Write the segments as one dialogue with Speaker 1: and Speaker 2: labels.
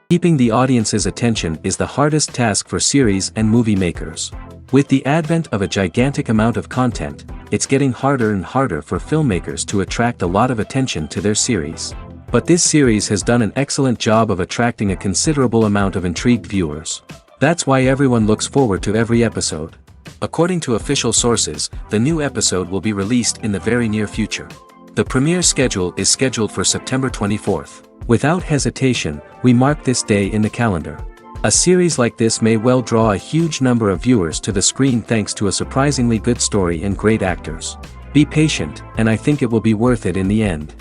Speaker 1: Keeping the audience's attention is the hardest task for series and movie makers. With the advent of a gigantic amount of content, it's getting harder and harder for filmmakers to attract a lot of attention to their series. But this series has done an excellent job of attracting a considerable amount of intrigued viewers. That's why everyone looks forward to every episode. According to official sources, the new episode will be released in the very near future. The premiere schedule is scheduled for September 24th. Without hesitation, we mark this day in the calendar. A series like this may well draw a huge number of viewers to the screen thanks to a surprisingly good story and great actors. Be patient, and I think it will be worth it in the end.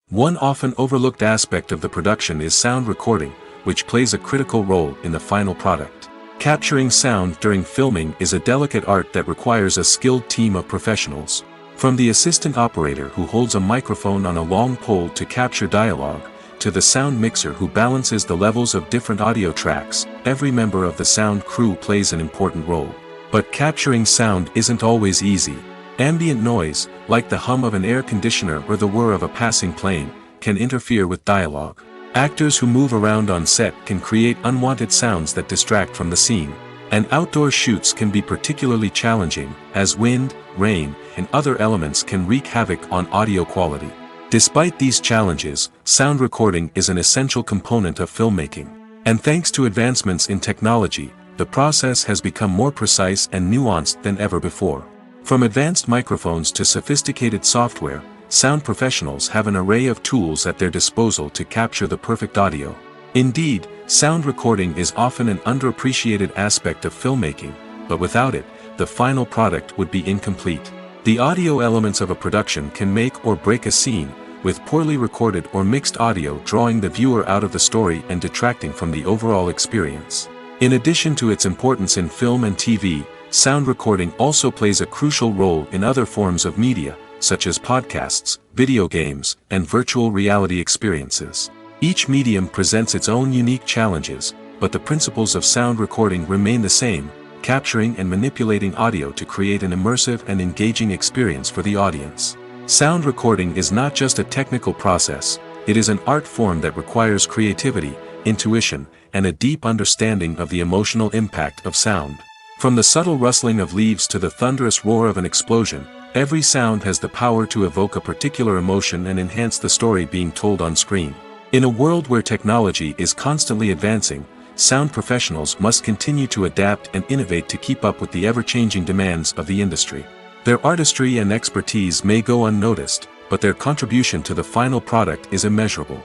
Speaker 2: One often overlooked aspect of the production is sound recording, which plays a critical role in the final product. Capturing sound during filming is a delicate art that requires a skilled team of professionals. From the assistant operator who holds a microphone on a long pole to capture dialogue, to the sound mixer who balances the levels of different audio tracks, every member of the sound crew plays an important role. But capturing sound isn't always easy. Ambient noise, like the hum of an air conditioner or the whir of a passing plane, can interfere with dialogue. Actors who move around on set can create unwanted sounds that distract from the scene. And outdoor shoots can be particularly challenging, as wind, rain, and other elements can wreak havoc on audio quality. Despite these challenges, sound recording is an essential component of filmmaking. And thanks to advancements in technology, the process has become more precise and nuanced than ever before. From advanced microphones to sophisticated software, sound professionals have an array of tools at their disposal to capture the perfect audio. Indeed, sound recording is often an underappreciated aspect of filmmaking, but without it, the final product would be incomplete. The audio elements of a production can make or break a scene, with poorly recorded or mixed audio drawing the viewer out of the story and detracting from the overall experience. In addition to its importance in film and TV, sound recording also plays a crucial role in other forms of media, such as podcasts, video games, and virtual reality experiences. Each medium presents its own unique challenges, but the principles of sound recording remain the same, capturing and manipulating audio to create an immersive and engaging experience for the audience. Sound recording is not just a technical process, it is an art form that requires creativity, intuition, and a deep understanding of the emotional impact of sound. From the subtle rustling of leaves to the thunderous roar of an explosion, every sound has the power to evoke a particular emotion and enhance the story being told on screen. In a world where technology is constantly advancing, sound professionals must continue to adapt and innovate to keep up with the ever-changing demands of the industry. Their artistry and expertise may go unnoticed, but their contribution to the final product is immeasurable.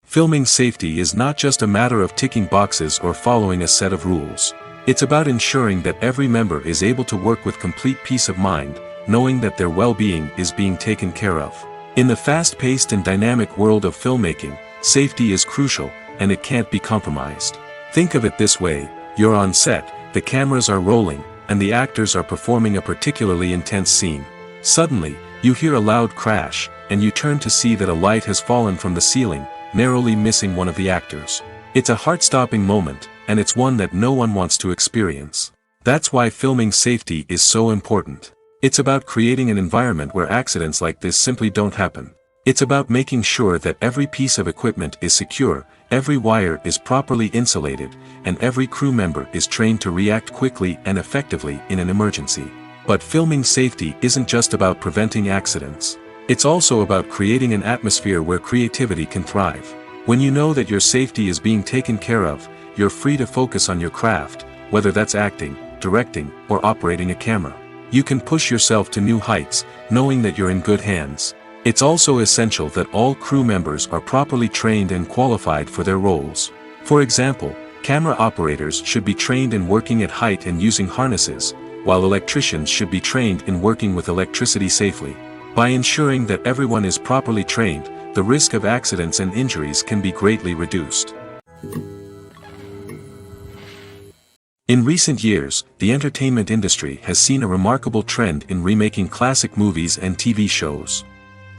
Speaker 2: Filming safety is not just a matter of ticking boxes or following a set of rules. It's about ensuring that every member is able to work with complete peace of mind, knowing that their well-being is being taken care of. In the fast-paced and dynamic world of filmmaking, safety is crucial, and it can't be compromised. Think of it this way: you're on set, the cameras are rolling, and the actors are performing a particularly intense scene. Suddenly, you hear a loud crash, and you turn to see that a light has fallen from the ceiling, narrowly missing one of the actors. It's a heart-stopping moment, and it's one that no one wants to experience. That's why filming safety is so important. It's about creating an environment where accidents like this simply don't happen. It's about making sure that every piece of equipment is secure, every wire is properly insulated, and every crew member is trained to react quickly and effectively in an emergency. But filming safety isn't just about preventing accidents. It's also about creating an atmosphere where creativity can thrive. When you know that your safety is being taken care of, you're free to focus on your craft, whether that's acting, directing, or operating a camera. You can push yourself to new heights, knowing that you're in good hands. It's also essential that all crew members are properly trained and qualified for their roles. For example, camera operators should be trained in working at height and using harnesses, while electricians should be trained in working with electricity safely. By ensuring that everyone is properly trained, the risk of accidents and injuries can be greatly reduced. In recent years, the entertainment industry has seen a remarkable trend in remaking classic movies and TV shows.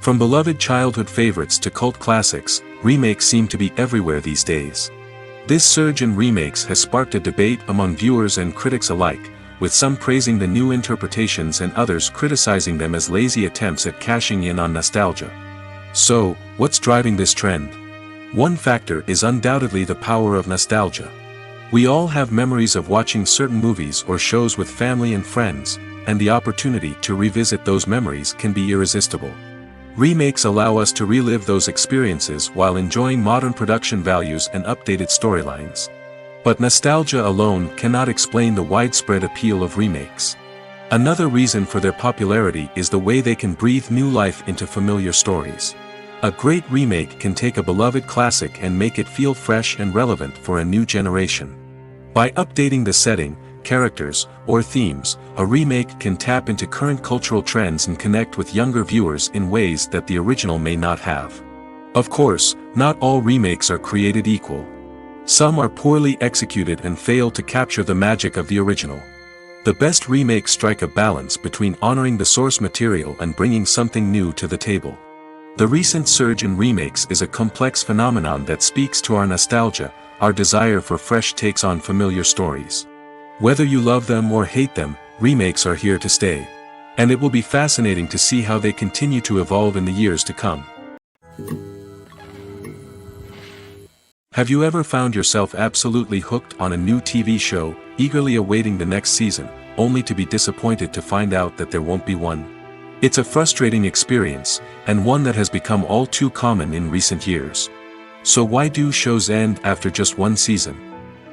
Speaker 2: From beloved childhood favorites to cult classics, remakes seem to be everywhere these days. This surge in remakes has sparked a debate among viewers and critics alike, with some praising the new interpretations and others criticizing them as lazy attempts at cashing in on nostalgia. So, what's driving this trend? One factor is undoubtedly the power of nostalgia. We all have memories of watching certain movies or shows with family and friends, and the opportunity to revisit those memories can be irresistible. Remakes allow us to relive those experiences while enjoying modern production values and updated storylines. But nostalgia alone cannot explain the widespread appeal of remakes. Another reason for their popularity is the way they can breathe new life into familiar stories. A great remake can take a beloved classic and make it feel fresh and relevant for a new generation. By updating the setting, characters, or themes, a remake can tap into current cultural trends and connect with younger viewers in ways that the original may not have. Of course, not all remakes are created equal. Some are poorly executed and fail to capture the magic of the original. The best remakes strike a balance between honoring the source material and bringing something new to the table. The recent surge in remakes is a complex phenomenon that speaks to our nostalgia, our desire for fresh takes on familiar stories. Whether you love them or hate them, remakes are here to stay. And it will be fascinating to see how they continue to evolve in the years to come. Have you ever found yourself absolutely hooked on a new TV show, eagerly awaiting the next season, only to be disappointed to find out that there won't be one? It's a frustrating experience, and one that has become all too common in recent years. So why do shows end after just one season?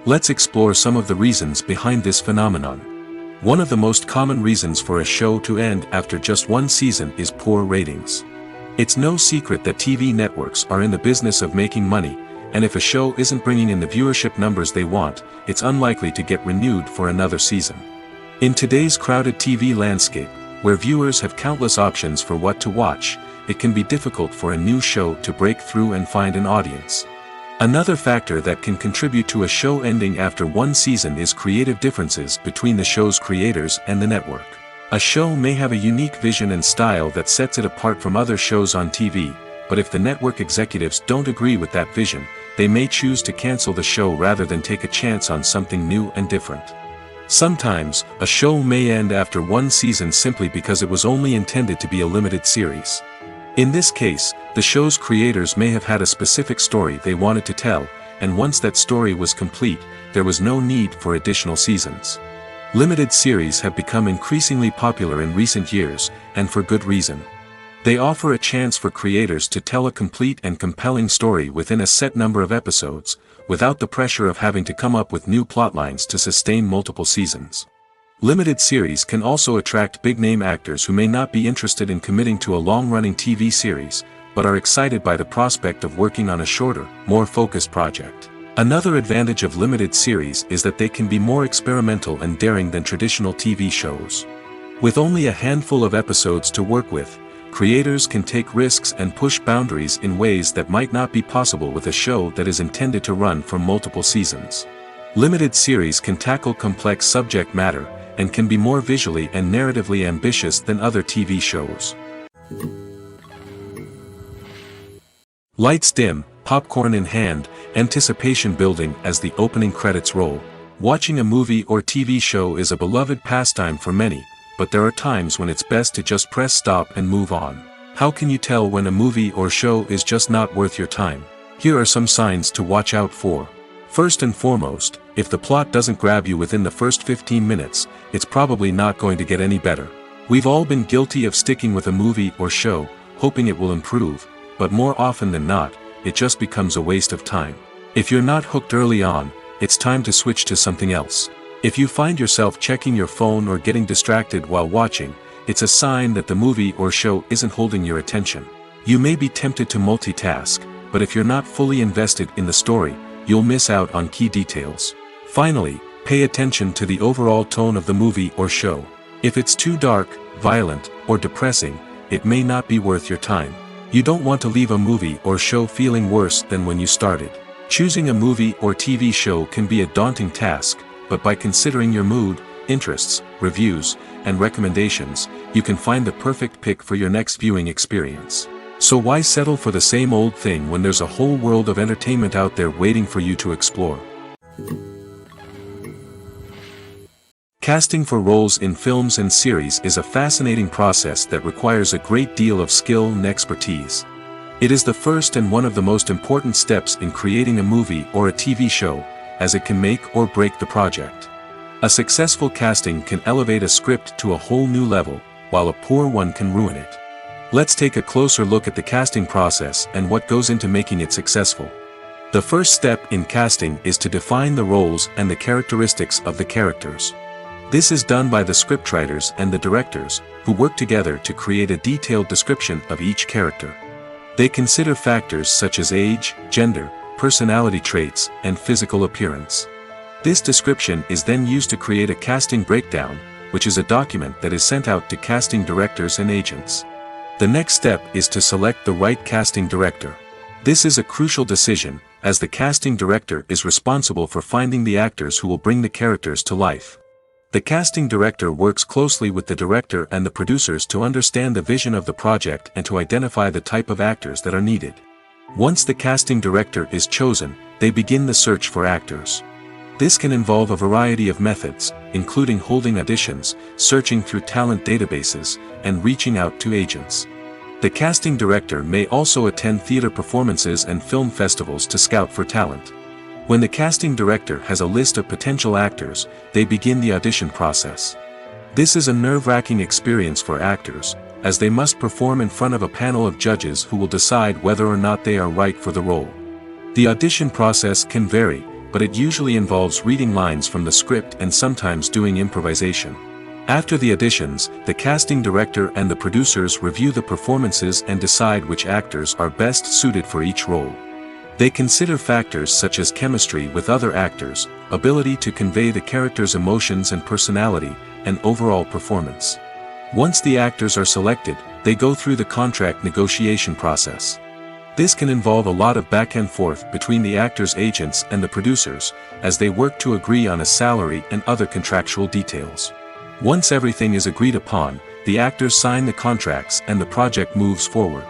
Speaker 2: Let's explore some of the reasons behind this phenomenon. One of the most common reasons for a show to end after just one season is poor ratings. It's no secret that TV networks are in the business of making money, and if a show isn't bringing in the viewership numbers they want, it's unlikely to get renewed for another season. In today's crowded TV landscape, where viewers have countless options for what to watch, it can be difficult for a new show to break through and find an audience. Another factor that can contribute to a show ending after one season is creative differences between the show's creators and the network. A show may have a unique vision and style that sets it apart from other shows on TV, but if the network executives don't agree with that vision, they may choose to cancel the show rather than take a chance on something new and different. Sometimes, a show may end after one season simply because it was only intended to be a limited series. In this case, the show's creators may have had a specific story they wanted to tell, and once that story was complete, there was no need for additional seasons. Limited series have become increasingly popular in recent years, and for good reason. They offer a chance for creators to tell a complete and compelling story within a set number of episodes, without the pressure of having to come up with new plotlines to sustain multiple seasons. Limited series can also attract big-name actors who may not be interested in committing to a long-running TV series, but are excited by the prospect of working on a shorter, more focused project. Another advantage of limited series is that they can be more experimental and daring than traditional TV shows. With only a handful of episodes to work with, creators can take risks and push boundaries in ways that might not be possible with a show that is intended to run for multiple seasons. Limited series can tackle complex subject matter, and can be more visually and narratively ambitious than other TV shows. Lights dim, popcorn in hand, anticipation building as the opening credits roll. Watching a movie or TV show is a beloved pastime for many, but there are times when it's best to just press stop and move on. How can you tell when a movie or show is just not worth your time? Here are some signs to watch out for. First and foremost, if the plot doesn't grab you within the first 15 minutes, it's probably not going to get any better. We've all been guilty of sticking with a movie or show, hoping it will improve, but more often than not, it just becomes a waste of time. If you're not hooked early on, it's time to switch to something else. If you find yourself checking your phone or getting distracted while watching, it's a sign that the movie or show isn't holding your attention. You may be tempted to multitask, but if you're not fully invested in the story, you'll miss out on key details. Finally, pay attention to the overall tone of the movie or show. If it's too dark, violent, or depressing, it may not be worth your time. You don't want to leave a movie or show feeling worse than when you started. Choosing a movie or TV show can be a daunting task, but by considering your mood, interests, reviews, and recommendations, you can find the perfect pick for your next viewing experience. So why settle for the same old thing when there's a whole world of entertainment out there waiting for you to explore? Casting for roles in films and series is a fascinating process that requires a great deal of skill and expertise. It is the first and one of the most important steps in creating a movie or a TV show, as it can make or break the project. A successful casting can elevate a script to a whole new level, while a poor one can ruin it. Let's take a closer look at the casting process and what goes into making it successful. The first step in casting is to define the roles and the characteristics of the characters. This is done by the scriptwriters and the directors, who work together to create a detailed description of each character. They consider factors such as age, gender, personality traits, and physical appearance. This description is then used to create a casting breakdown, which is a document that is sent out to casting directors and agents. The next step is to select the right casting director. This is a crucial decision, as the casting director is responsible for finding the actors who will bring the characters to life. The casting director works closely with the director and the producers to understand the vision of the project and to identify the type of actors that are needed. Once the casting director is chosen, they begin the search for actors. This can involve a variety of methods, including holding auditions, searching through talent databases, and reaching out to agents. The casting director may also attend theater performances and film festivals to scout for talent. When the casting director has a list of potential actors, they begin the audition process. This is a nerve-wracking experience for actors, as they must perform in front of a panel of judges who will decide whether or not they are right for the role. The audition process can vary, but it usually involves reading lines from the script and sometimes doing improvisation. After the auditions, the casting director and the producers review the performances and decide which actors are best suited for each role. They consider factors such as chemistry with other actors, ability to convey the character's emotions and personality, and overall performance. Once the actors are selected, they go through the contract negotiation process. This can involve a lot of back and forth between the actors' agents and the producers, as they work to agree on a salary and other contractual details. Once everything is agreed upon, the actors sign the contracts and the project moves forward.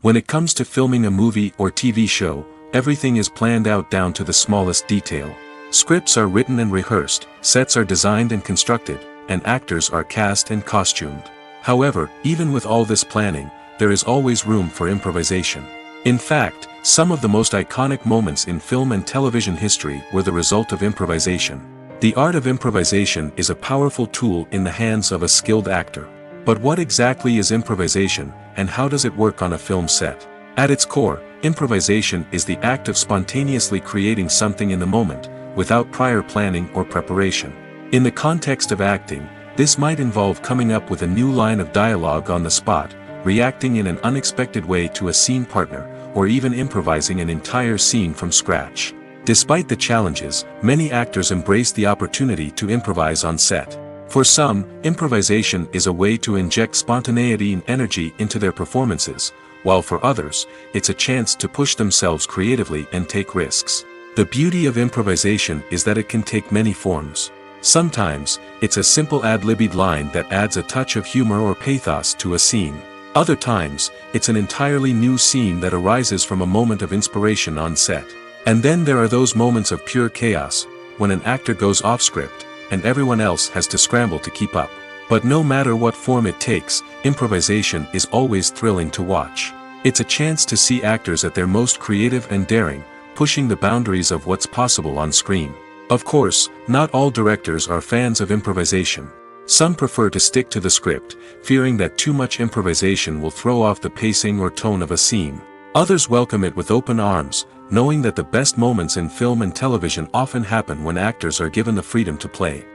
Speaker 2: When it comes to filming a movie or TV show, everything is planned out down to the smallest detail. Scripts are written and rehearsed, sets are designed and constructed, and actors are cast and costumed. However, even with all this planning, there is always room for improvisation. In fact, some of the most iconic moments in film and television history were the result of improvisation. The art of improvisation is a powerful tool in the hands of a skilled actor. But what exactly is improvisation, and how does it work on a film set? At its core, improvisation is the act of spontaneously creating something in the moment, without prior planning or preparation. In the context of acting, this might involve coming up with a new line of dialogue on the spot, reacting in an unexpected way to a scene partner, or even improvising an entire scene from scratch. Despite the challenges, many actors embrace the opportunity to improvise on set. For some, improvisation is a way to inject spontaneity and energy into their performances, while for others, it's a chance to push themselves creatively and take risks. The beauty of improvisation is that it can take many forms. Sometimes, it's a simple ad-libbed line that adds a touch of humor or pathos to a scene. Other times, it's an entirely new scene that arises from a moment of inspiration on set. And then there are those moments of pure chaos, when an actor goes off script, and everyone else has to scramble to keep up. But no matter what form it takes, improvisation is always thrilling to watch. It's a chance to see actors at their most creative and daring, pushing the boundaries of what's possible on screen. Of course, not all directors are fans of improvisation. Some prefer to stick to the script, fearing that too much improvisation will throw off the pacing or tone of a scene. Others welcome it with open arms, knowing that the best moments in film and television often happen when actors are given the freedom to play.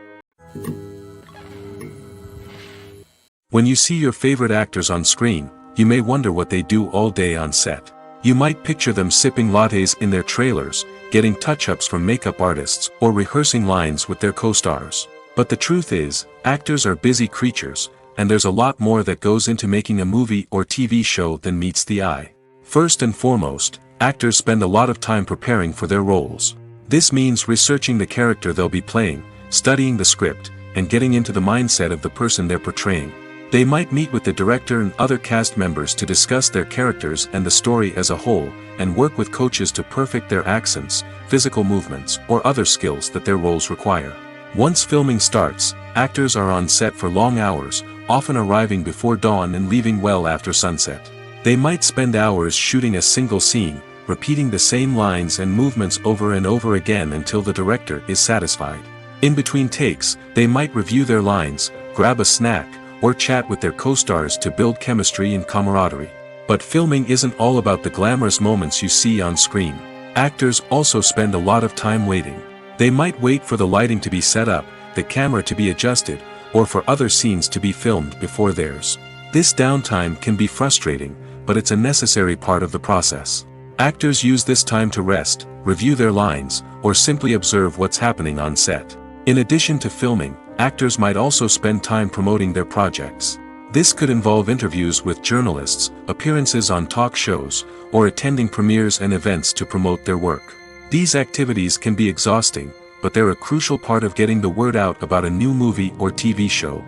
Speaker 2: When you see your favorite actors on screen, you may wonder what they do all day on set. You might picture them sipping lattes in their trailers, getting touch-ups from makeup artists, or rehearsing lines with their co-stars. But the truth is, actors are busy creatures, and there's a lot more that goes into making a movie or TV show than meets the eye. First and foremost, actors spend a lot of time preparing for their roles. This means researching the character they'll be playing, studying the script, and getting into the mindset of the person they're portraying. They might meet with the director and other cast members to discuss their characters and the story as a whole, and work with coaches to perfect their accents, physical movements, or other skills that their roles require. Once filming starts, actors are on set for long hours, often arriving before dawn and leaving well after sunset. They might spend hours shooting a single scene, repeating the same lines and movements over and over again until the director is satisfied. In between takes, they might review their lines, grab a snack, or chat with their co-stars to build chemistry and camaraderie. But filming isn't all about the glamorous moments you see on screen. Actors also spend a lot of time waiting. They might wait for the lighting to be set up, the camera to be adjusted, or for other scenes to be filmed before theirs. This downtime can be frustrating, but it's a necessary part of the process. Actors use this time to rest, review their lines, or simply observe what's happening on set. In addition to filming, actors might also spend time promoting their projects. This could involve interviews with journalists, appearances on talk shows, or attending premieres and events to promote their work. These activities can be exhausting, but they're a crucial part of getting the word out about a new movie or TV show.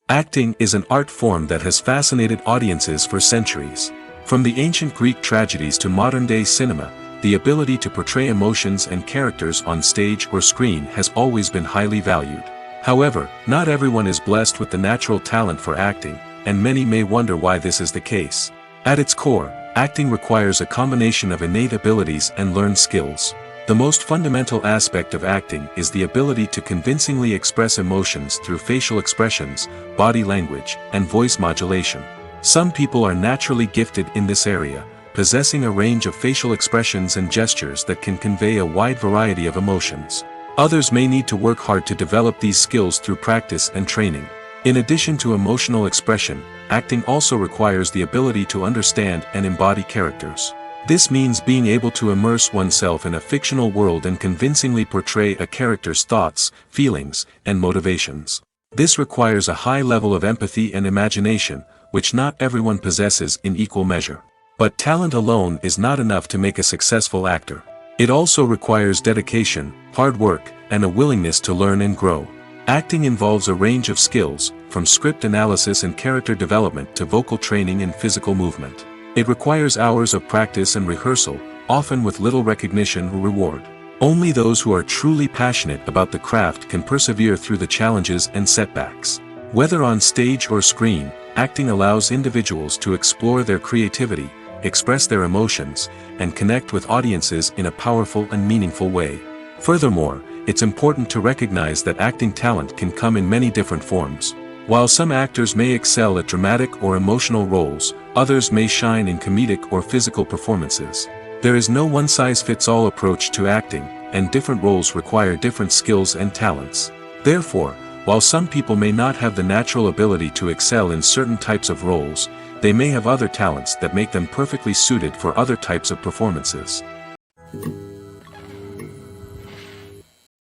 Speaker 2: Acting is an art form that has fascinated audiences for centuries. From the ancient Greek tragedies to modern-day cinema, the ability to portray emotions and characters on stage or screen has always been highly valued. However, not everyone is blessed with the natural talent for acting, and many may wonder why this is the case. At its core, acting requires a combination of innate abilities and learned skills. The most fundamental aspect of acting is the ability to convincingly express emotions through facial expressions, body language, and voice modulation. Some people are naturally gifted in this area, possessing a range of facial expressions and gestures that can convey a wide variety of emotions. Others may need to work hard to develop these skills through practice and training. In addition to emotional expression, acting also requires the ability to understand and embody characters. This means being able to immerse oneself in a fictional world and convincingly portray a character's thoughts, feelings, and motivations. This requires a high level of empathy and imagination, which not everyone possesses in equal measure. But talent alone is not enough to make a successful actor. It also requires dedication, hard work, and a willingness to learn and grow. Acting involves a range of skills, from script analysis and character development to vocal training and physical movement. It requires hours of practice and rehearsal, often with little recognition or reward. Only those who are truly passionate about the craft can persevere through the challenges and setbacks. Whether on stage or screen, acting allows individuals to explore their creativity, express their emotions, and connect with audiences in a powerful and meaningful way. Furthermore, it's important to recognize that acting talent can come in many different forms. While some actors may excel at dramatic or emotional roles, others may shine in comedic or physical performances. There is no one-size-fits-all approach to acting, and different roles require different skills and talents. Therefore, while some people may not have the natural ability to excel in certain types of roles, they may have other talents that make them perfectly suited for other types of performances.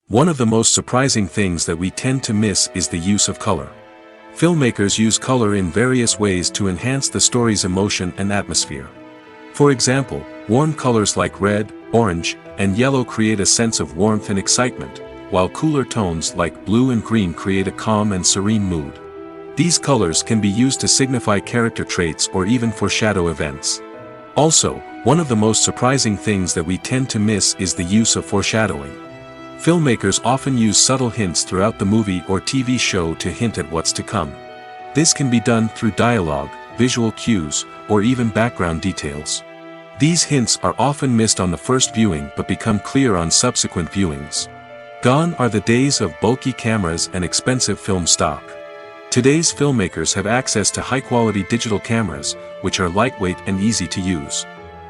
Speaker 2: One of the most surprising things that we tend to miss is the use of color. Filmmakers use color in various ways to enhance the story's emotion and atmosphere. For example, warm colors like red, orange, and yellow create a sense of warmth and excitement, while cooler tones like blue and green create a calm and serene mood. These colors can be used to signify character traits or even foreshadow events. Also, one of the most surprising things that we tend to miss is the use of foreshadowing. Filmmakers often use subtle hints throughout the movie or TV show to hint at what's to come. This can be done through dialogue, visual cues, or even background details. These hints are often missed on the first viewing but become clear on subsequent viewings. Gone are the days of bulky cameras and expensive film stock. Today's filmmakers have access to high-quality digital cameras, which are lightweight and easy to use.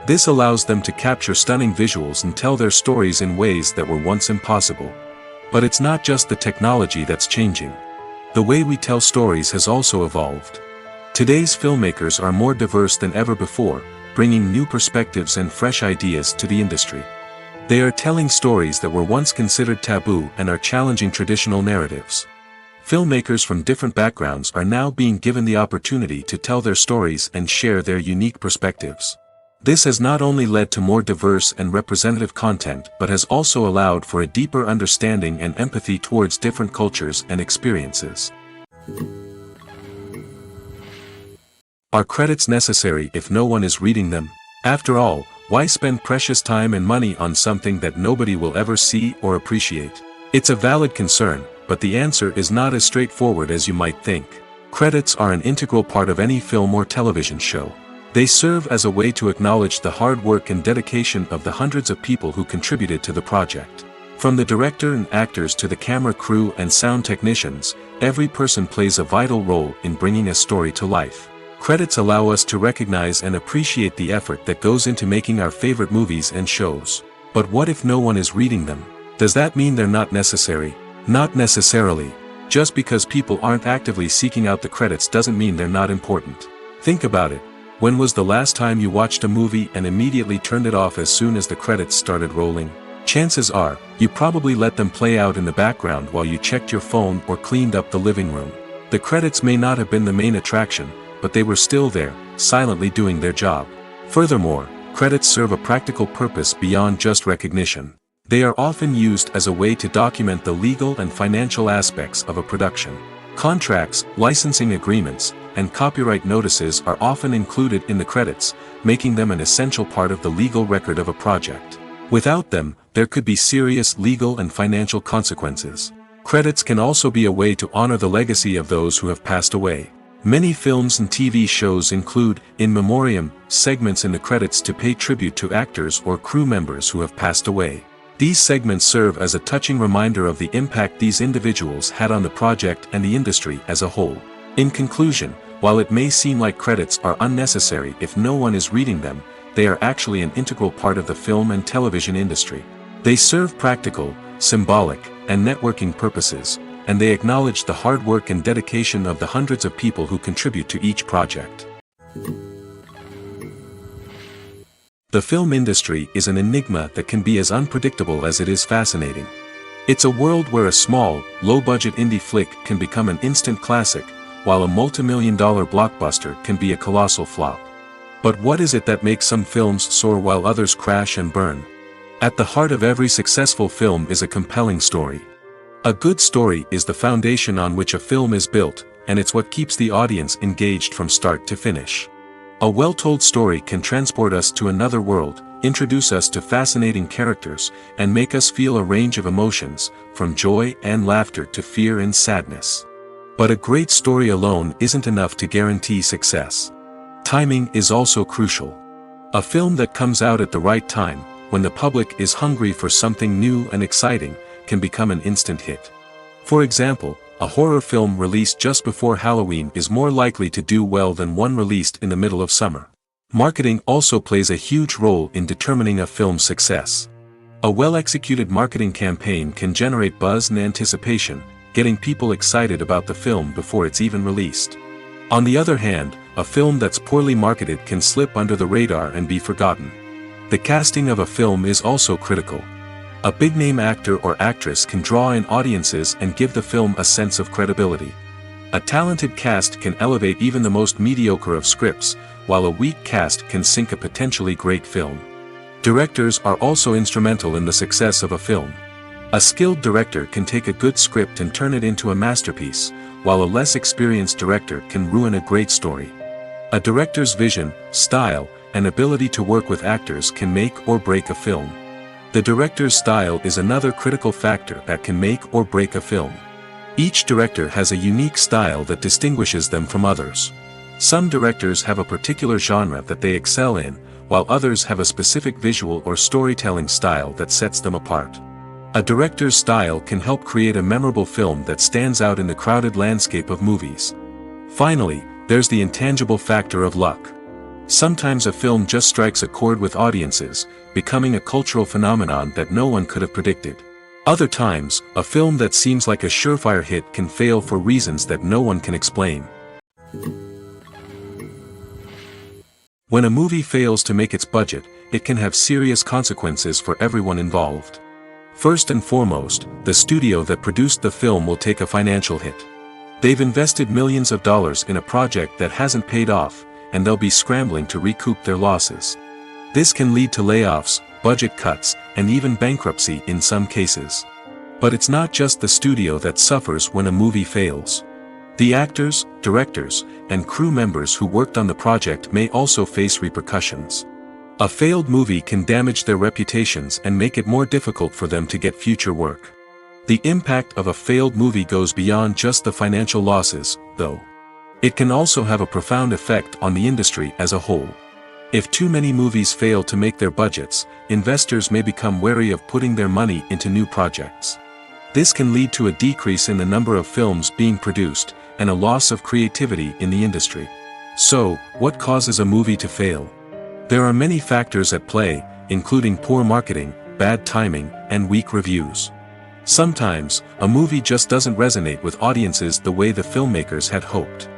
Speaker 2: This allows them to capture stunning visuals and tell their stories in ways that were once impossible. But it's not just the technology that's changing. The way we tell stories has also evolved. Today's filmmakers are more diverse than ever before, bringing new perspectives and fresh ideas to the industry. They are telling stories that were once considered taboo and are challenging traditional narratives. Filmmakers from different backgrounds are now being given the opportunity to tell their stories and share their unique perspectives. This has not only led to more diverse and representative content but has also allowed for a deeper understanding and empathy towards different cultures and experiences. Are credits necessary if no one is reading them? After all, why spend precious time and money on something that nobody will ever see or appreciate? It's a valid concern, but the answer is not as straightforward as you might think. Credits are an integral part of any film or television show. They serve as a way to acknowledge the hard work and dedication of the hundreds of people who contributed to the project. From the director and actors to the camera crew and sound technicians, every person plays a vital role in bringing a story to life. Credits allow us to recognize and appreciate the effort that goes into making our favorite movies and shows. But what if no one is reading them? Does that mean they're not necessary? Not necessarily. Just because people aren't actively seeking out the credits doesn't mean they're not important. Think about it. When was the last time you watched a movie and immediately turned it off as soon as the credits started rolling? Chances are, you probably let them play out in the background while you checked your phone or cleaned up the living room. The credits may not have been the main attraction, but they were still there, silently doing their job. Furthermore, credits serve a practical purpose beyond just recognition. They are often used as a way to document the legal and financial aspects of a production. Contracts, licensing agreements, and copyright notices are often included in the credits, making them an essential part of the legal record of a project. Without them, there could be serious legal and financial consequences. Credits can also be a way to honor the legacy of those who have passed away. Many films and TV shows include, in memoriam, segments in the credits to pay tribute to actors or crew members who have passed away. These segments serve as a touching reminder of the impact these individuals had on the project and the industry as a whole. In conclusion, while it may seem like credits are unnecessary if no one is reading them, they are actually an integral part of the film and television industry. They serve practical, symbolic, and networking purposes, and they acknowledge the hard work and dedication of the hundreds of people who contribute to each project. The film industry is an enigma that can be as unpredictable as it is fascinating. It's a world where a small, low-budget indie flick can become an instant classic, while a multi-million-dollar blockbuster can be a colossal flop. But what is it that makes some films soar while others crash and burn? At the heart of every successful film is a compelling story. A good story is the foundation on which a film is built, and it's what keeps the audience engaged from start to finish. A well-told story can transport us to another world, introduce us to fascinating characters, and make us feel a range of emotions, from joy and laughter to fear and sadness. But a great story alone isn't enough to guarantee success. Timing is also crucial. A film that comes out at the right time, when the public is hungry for something new and exciting, can become an instant hit. For example, a horror film released just before Halloween is more likely to do well than one released in the middle of summer. Marketing also plays a huge role in determining a film's success. A well-executed marketing campaign can generate buzz and anticipation, getting people excited about the film before it's even released. On the other hand, a film that's poorly marketed can slip under the radar and be forgotten. The casting of a film is also critical. A big-name actor or actress can draw in audiences and give the film a sense of credibility. A talented cast can elevate even the most mediocre of scripts, while a weak cast can sink a potentially great film. Directors are also instrumental in the success of a film. A skilled director can take a good script and turn it into a masterpiece, while a less experienced director can ruin a great story. A director's vision, style, and ability to work with actors can make or break a film. The director's style is another critical factor that can make or break a film. Each director has a unique style that distinguishes them from others. Some directors have a particular genre that they excel in, while others have a specific visual or storytelling style that sets them apart. A director's style can help create a memorable film that stands out in the crowded landscape of movies. Finally, there's the intangible factor of luck. Sometimes a film just strikes a chord with audiences, becoming a cultural phenomenon that no one could have predicted. Other times, a film that seems like a surefire hit can fail for reasons that no one can explain. When a movie fails to make its budget, it can have serious consequences for everyone involved. First and foremost, the studio that produced the film will take a financial hit. They've invested millions of dollars in a project that hasn't paid off, and they'll be scrambling to recoup their losses. This can lead to layoffs, budget cuts, and even bankruptcy in some cases. But it's not just the studio that suffers when a movie fails. The actors, directors, and crew members who worked on the project may also face repercussions. A failed movie can damage their reputations and make it more difficult for them to get future work. The impact of a failed movie goes beyond just the financial losses, though. It can also have a profound effect on the industry as a whole. If too many movies fail to make their budgets, investors may become wary of putting their money into new projects. This can lead to a decrease in the number of films being produced, and a loss of creativity in the industry. So, what causes a movie to fail? There are many factors at play, including poor marketing, bad timing, and weak reviews. Sometimes, a movie just doesn't resonate with audiences the way the filmmakers had hoped.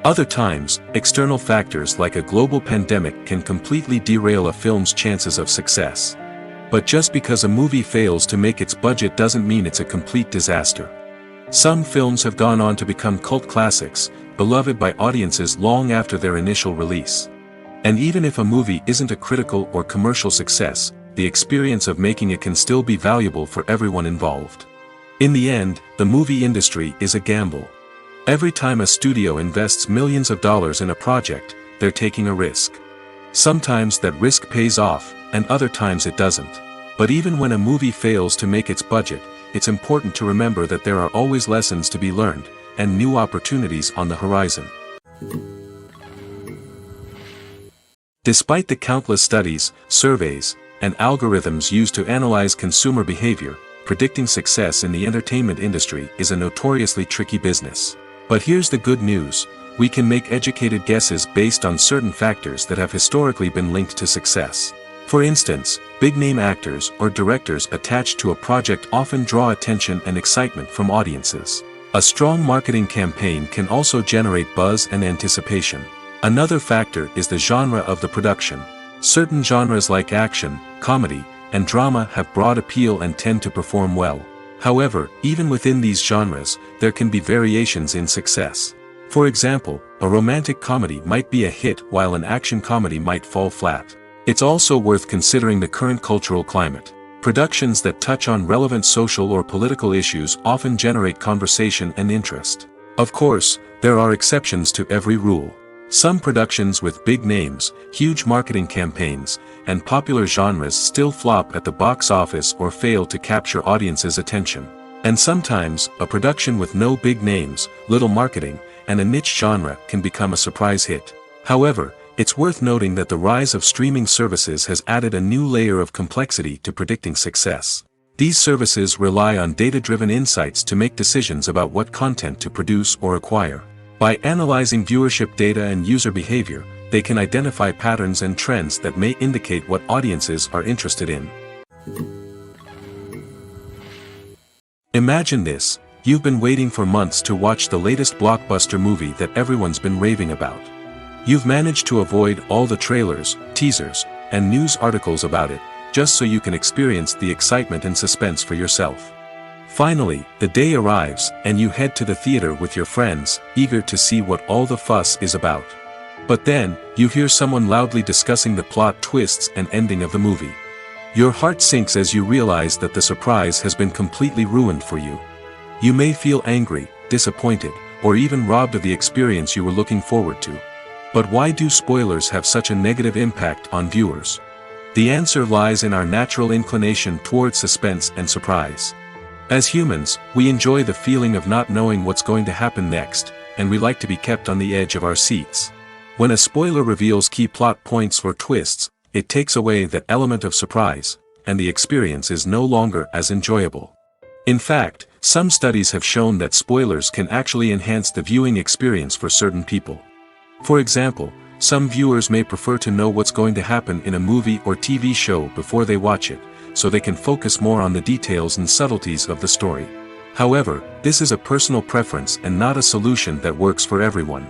Speaker 2: Other times, external factors like a global pandemic can completely derail a film's chances of success. But just because a movie fails to make its budget doesn't mean it's a complete disaster. Some films have gone on to become cult classics, beloved by audiences long after their initial release. And even if a movie isn't a critical or commercial success, the experience of making it can still be valuable for everyone involved. In the end, the movie industry is a gamble. Every time a studio invests millions of dollars in a project, they're taking a risk. Sometimes that risk pays off, and other times it doesn't. But even when a movie fails to make its budget, it's important to remember that there are always lessons to be learned, and new opportunities on the horizon. Despite the countless studies, surveys, and algorithms used to analyze consumer behavior, predicting success in the entertainment industry is a notoriously tricky business. But here's the good news: we can make educated guesses based on certain factors that have historically been linked to success. For instance, big-name actors or directors attached to a project often draw attention and excitement from audiences. A strong marketing campaign can also generate buzz and anticipation. Another factor is the genre of the production. Certain genres like action, comedy, and drama have broad appeal and tend to perform well. However, even within these genres, there can be variations in success. For example, a romantic comedy might be a hit while an action comedy might fall flat. It's also worth considering the current cultural climate. Productions that touch on relevant social or political issues often generate conversation and interest. Of course, there are exceptions to every rule. Some productions with big names, huge marketing campaigns, and popular genres still flop at the box office or fail to capture audiences' attention. And sometimes, a production with no big names, little marketing, and a niche genre can become a surprise hit. However, it's worth noting that the rise of streaming services has added a new layer of complexity to predicting success. These services rely on data-driven insights to make decisions about what content to produce or acquire. By analyzing viewership data and user behavior, they can identify patterns and trends that may indicate what audiences are interested in. Imagine this: you've been waiting for months to watch the latest blockbuster movie that everyone's been raving about. You've managed to avoid all the trailers, teasers, and news articles about it, just so you can experience the excitement and suspense for yourself. Finally, the day arrives, and you head to the theater with your friends, eager to see what all the fuss is about. But then, you hear someone loudly discussing the plot twists and ending of the movie. Your heart sinks as you realize that the surprise has been completely ruined for you. You may feel angry, disappointed, or even robbed of the experience you were looking forward to. But why do spoilers have such a negative impact on viewers? The answer lies in our natural inclination toward suspense and surprise. As humans, we enjoy the feeling of not knowing what's going to happen next, and we like to be kept on the edge of our seats. When a spoiler reveals key plot points or twists, it takes away that element of surprise, and the experience is no longer as enjoyable. In fact, some studies have shown that spoilers can actually enhance the viewing experience for certain people. For example, some viewers may prefer to know what's going to happen in a movie or TV show before they watch it, so they can focus more on the details and subtleties of the story. However, this is a personal preference and not a solution that works for everyone.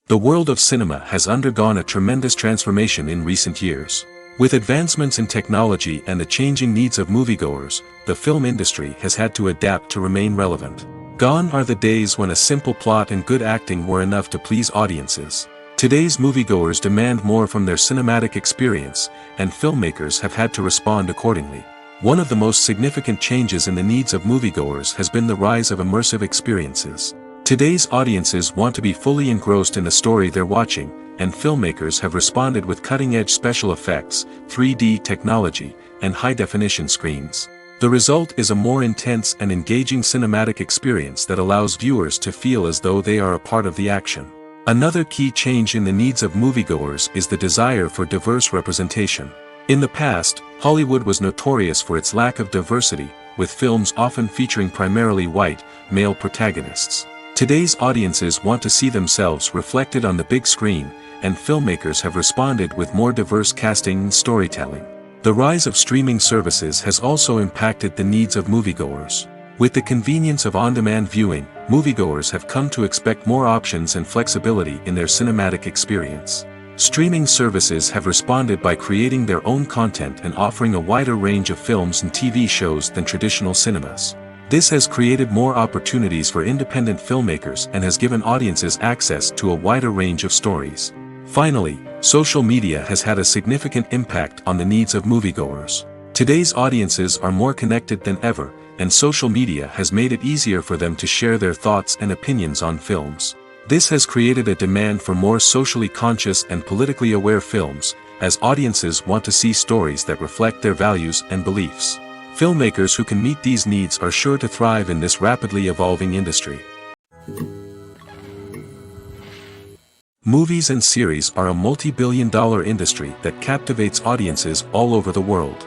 Speaker 2: The world of cinema has undergone a tremendous transformation in recent years. With advancements in technology and the changing needs of moviegoers, the film industry has had to adapt to remain relevant. Gone are the days when a simple plot and good acting were enough to please audiences. Today's moviegoers demand more from their cinematic experience, and filmmakers have had to respond accordingly. One of the most significant changes in the needs of moviegoers has been the rise of immersive experiences. Today's audiences want to be fully engrossed in the story they're watching, and filmmakers have responded with cutting-edge special effects, 3D technology, and high-definition screens. The result is a more intense and engaging cinematic experience that allows viewers to feel as though they are a part of the action. Another key change in the needs of moviegoers is the desire for diverse representation. In the past, Hollywood was notorious for its lack of diversity, with films often featuring primarily white, male protagonists. Today's audiences want to see themselves reflected on the big screen, and filmmakers have responded with more diverse casting and storytelling. The rise of streaming services has also impacted the needs of moviegoers. With the convenience of on-demand viewing, moviegoers have come to expect more options and flexibility in their cinematic experience. Streaming services have responded by creating their own content and offering a wider range of films and TV shows than traditional cinemas. This has created more opportunities for independent filmmakers and has given audiences access to a wider range of stories. Finally, social media has had a significant impact on the needs of moviegoers. Today's audiences are more connected than ever, and social media has made it easier for them to share their thoughts and opinions on films. This has created a demand for more socially conscious and politically aware films, as audiences want to see stories that reflect their values and beliefs. Filmmakers who can meet these needs are sure to thrive in this rapidly evolving industry. Movies and series are a multi-billion-dollar industry that captivates audiences all over the world.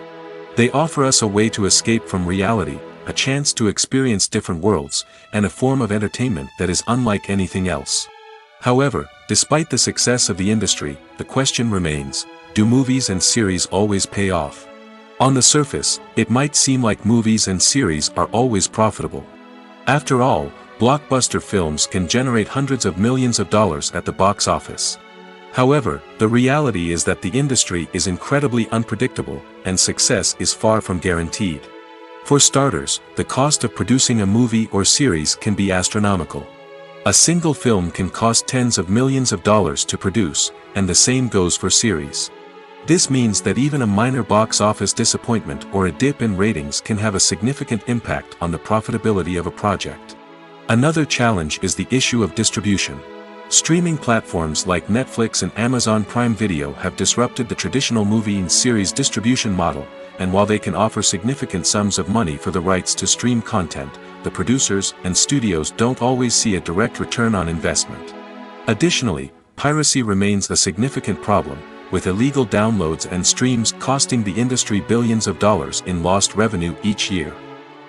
Speaker 2: They offer us a way to escape from reality, a chance to experience different worlds, and a form of entertainment that is unlike anything else. However, despite the success of the industry, the question remains, do movies and series always pay off? On the surface, it might seem like movies and series are always profitable. After all, blockbuster films can generate hundreds of millions of dollars at the box office. However, the reality is that the industry is incredibly unpredictable, and success is far from guaranteed. For starters, the cost of producing a movie or series can be astronomical. A single film can cost tens of millions of dollars to produce, and the same goes for series. This means that even a minor box office disappointment or a dip in ratings can have a significant impact on the profitability of a project. Another challenge is the issue of distribution. Streaming platforms like Netflix and Amazon Prime Video have disrupted the traditional movie and series distribution model, and while they can offer significant sums of money for the rights to stream content, the producers and studios don't always see a direct return on investment. Additionally, piracy remains a significant problem, with illegal downloads and streams costing the industry billions of dollars in lost revenue each year.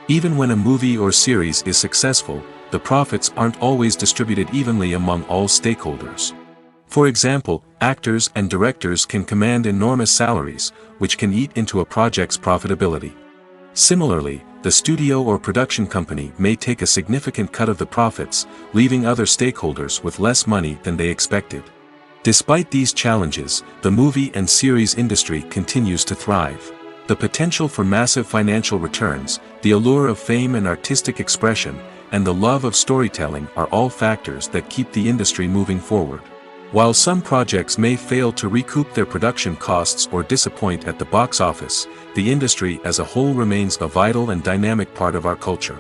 Speaker 2: Even when a movie or series is successful, the profits aren't always distributed evenly among all stakeholders. For example, actors and directors can command enormous salaries, which can eat into a project's profitability. Similarly, the studio or production company may take a significant cut of the profits, leaving other stakeholders with less money than they expected. Despite these challenges, the movie and series industry continues to thrive. The potential for massive financial returns, the allure of fame and artistic expression, and the love of storytelling are all factors that keep the industry moving forward. While some projects may fail to recoup their production costs or disappoint at the box office, the industry as a whole remains a vital and dynamic part of our culture.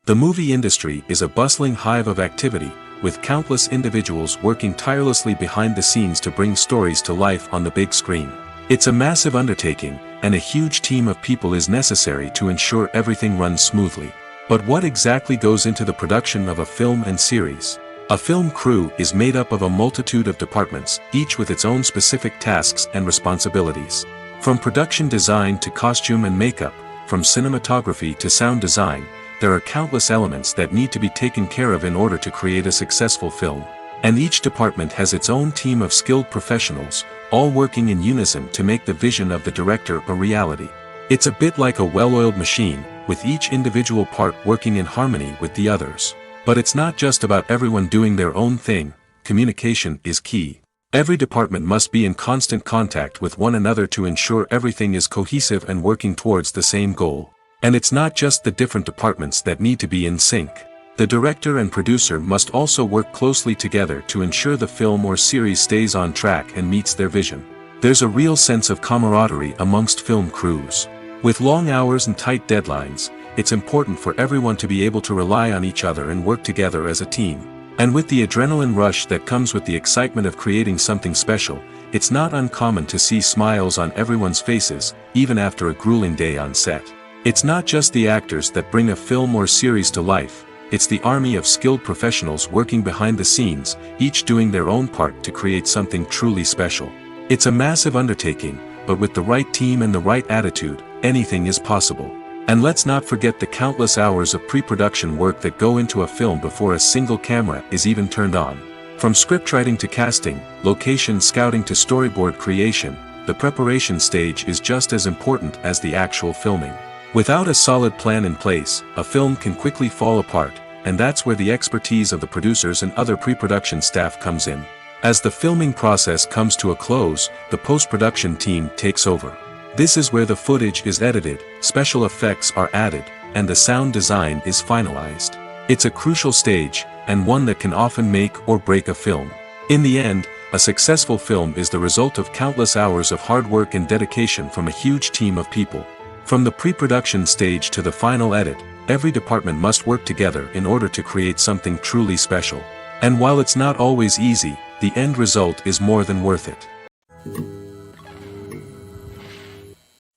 Speaker 2: The movie industry is a bustling hive of activity, with countless individuals working tirelessly behind the scenes to bring stories to life on the big screen. It's a massive undertaking, and a huge team of people is necessary to ensure everything runs smoothly. But what exactly goes into the production of a film and series? A film crew is made up of a multitude of departments, each with its own specific tasks and responsibilities. From production design to costume and makeup, from cinematography to sound design, there are countless elements that need to be taken care of in order to create a successful film. And each department has its own team of skilled professionals, all working in unison to make the vision of the director a reality. It's a bit like a well-oiled machine, with each individual part working in harmony with the others. But it's not just about everyone doing their own thing, communication is key. Every department must be in constant contact with one another to ensure everything is cohesive and working towards the same goal. And it's not just the different departments that need to be in sync. The director and producer must also work closely together to ensure the film or series stays on track and meets their vision. There's a real sense of camaraderie amongst film crews. With long hours and tight deadlines, it's important for everyone to be able to rely on each other and work together as a team. And with the adrenaline rush that comes with the excitement of creating something special, it's not uncommon to see smiles on everyone's faces, even after a grueling day on set. It's not just the actors that bring a film or series to life, it's the army of skilled professionals working behind the scenes, each doing their own part to create something truly special. It's a massive undertaking, but with the right team and the right attitude, anything is possible. And let's not forget the countless hours of pre-production work that go into a film before a single camera is even turned on. From scriptwriting to casting, location scouting to storyboard creation, the preparation stage is just as important as the actual filming. Without a solid plan in place, a film can quickly fall apart, and that's where the expertise of the producers and other pre-production staff comes in. As the filming process comes to a close, the post-production team takes over. This is where the footage is edited, special effects are added, and the sound design is finalized. It's a crucial stage, and one that can often make or break a film. In the end, a successful film is the result of countless hours of hard work and dedication from a huge team of people. From the pre-production stage to the final edit, every department must work together in order to create something truly special. And while it's not always easy, the end result is more than worth it.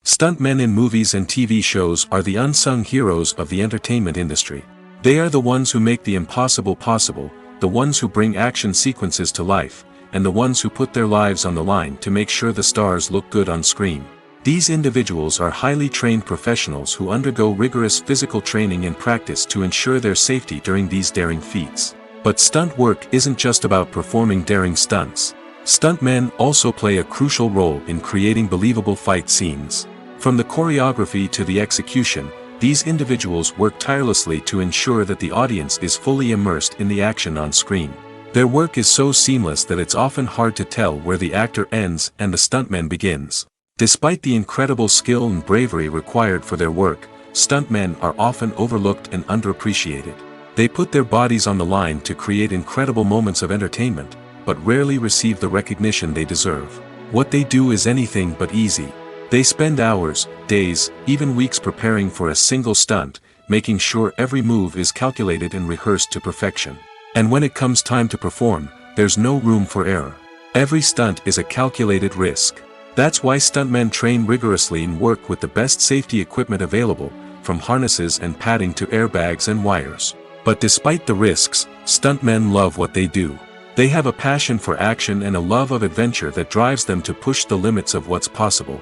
Speaker 2: Stuntmen in movies and TV shows are the unsung heroes of the entertainment industry. They are the ones who make the impossible possible, the ones who bring action sequences to life, and the ones who put their lives on the line to make sure the stars look good on screen. These individuals are highly trained professionals who undergo rigorous physical training and practice to ensure their safety during these daring feats. But stunt work isn't just about performing daring stunts. Stuntmen also play a crucial role in creating believable fight scenes. From the choreography to the execution, these individuals work tirelessly to ensure that the audience is fully immersed in the action on screen. Their work is so seamless that it's often hard to tell where the actor ends and the stuntman begins. Despite the incredible skill and bravery required for their work, stuntmen are often overlooked and underappreciated. They put their bodies on the line to create incredible moments of entertainment, but rarely receive the recognition they deserve. What they do is anything but easy. They spend hours, days, even weeks preparing for a single stunt, making sure every move is calculated and rehearsed to perfection. And when it comes time to perform, there's no room for error. Every stunt is a calculated risk. That's why stuntmen train rigorously and work with the best safety equipment available, from harnesses and padding to airbags and wires. But despite the risks, stuntmen love what they do. They have a passion for action and a love of adventure that drives them to push the limits of what's possible.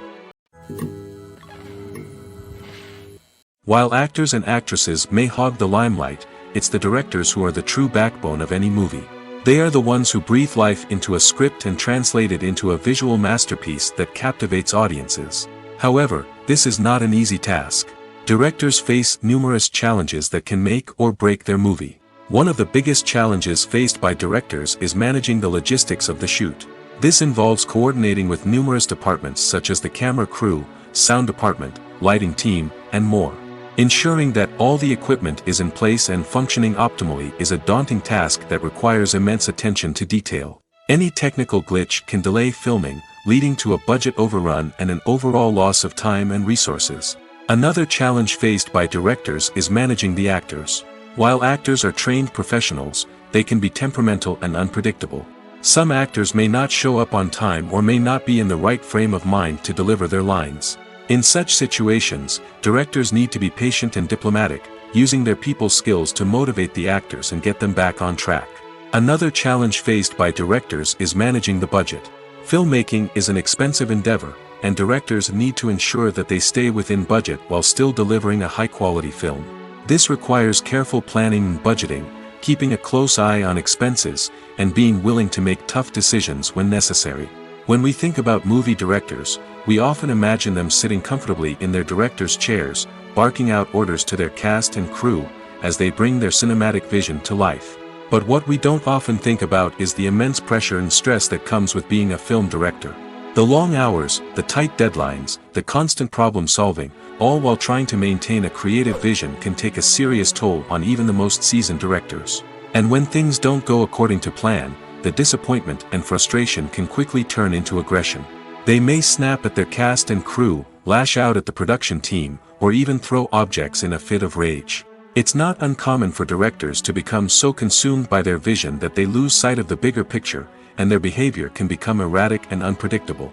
Speaker 2: While actors and actresses may hog the limelight, it's the directors who are the true backbone of any movie. They are the ones who breathe life into a script and translate it into a visual masterpiece that captivates audiences. However, this is not an easy task. Directors face numerous challenges that can make or break their movie. One of the biggest challenges faced by directors is managing the logistics of the shoot. This involves coordinating with numerous departments such as the camera crew, sound department, lighting team, and more. Ensuring that all the equipment is in place and functioning optimally is a daunting task that requires immense attention to detail. Any technical glitch can delay filming, leading to a budget overrun and an overall loss of time and resources. Another challenge faced by directors is managing the actors. While actors are trained professionals, they can be temperamental and unpredictable. Some actors may not show up on time or may not be in the right frame of mind to deliver their lines. In such situations, directors need to be patient and diplomatic, using their people skills to motivate the actors and get them back on track. Another challenge faced by directors is managing the budget. Filmmaking is an expensive endeavor, and directors need to ensure that they stay within budget while still delivering a high-quality film. This requires careful planning and budgeting, keeping a close eye on expenses, and being willing to make tough decisions when necessary. When we think about movie directors, we often imagine them sitting comfortably in their director's chairs, barking out orders to their cast and crew, as they bring their cinematic vision to life. But what we don't often think about is the immense pressure and stress that comes with being a film director. The long hours, the tight deadlines, the constant problem solving, all while trying to maintain a creative vision can take a serious toll on even the most seasoned directors. And when things don't go according to plan, the disappointment and frustration can quickly turn into aggression. They may snap at their cast and crew, lash out at the production team, or even throw objects in a fit of rage. It's not uncommon for directors to become so consumed by their vision that they lose sight of the bigger picture, and their behavior can become erratic and unpredictable.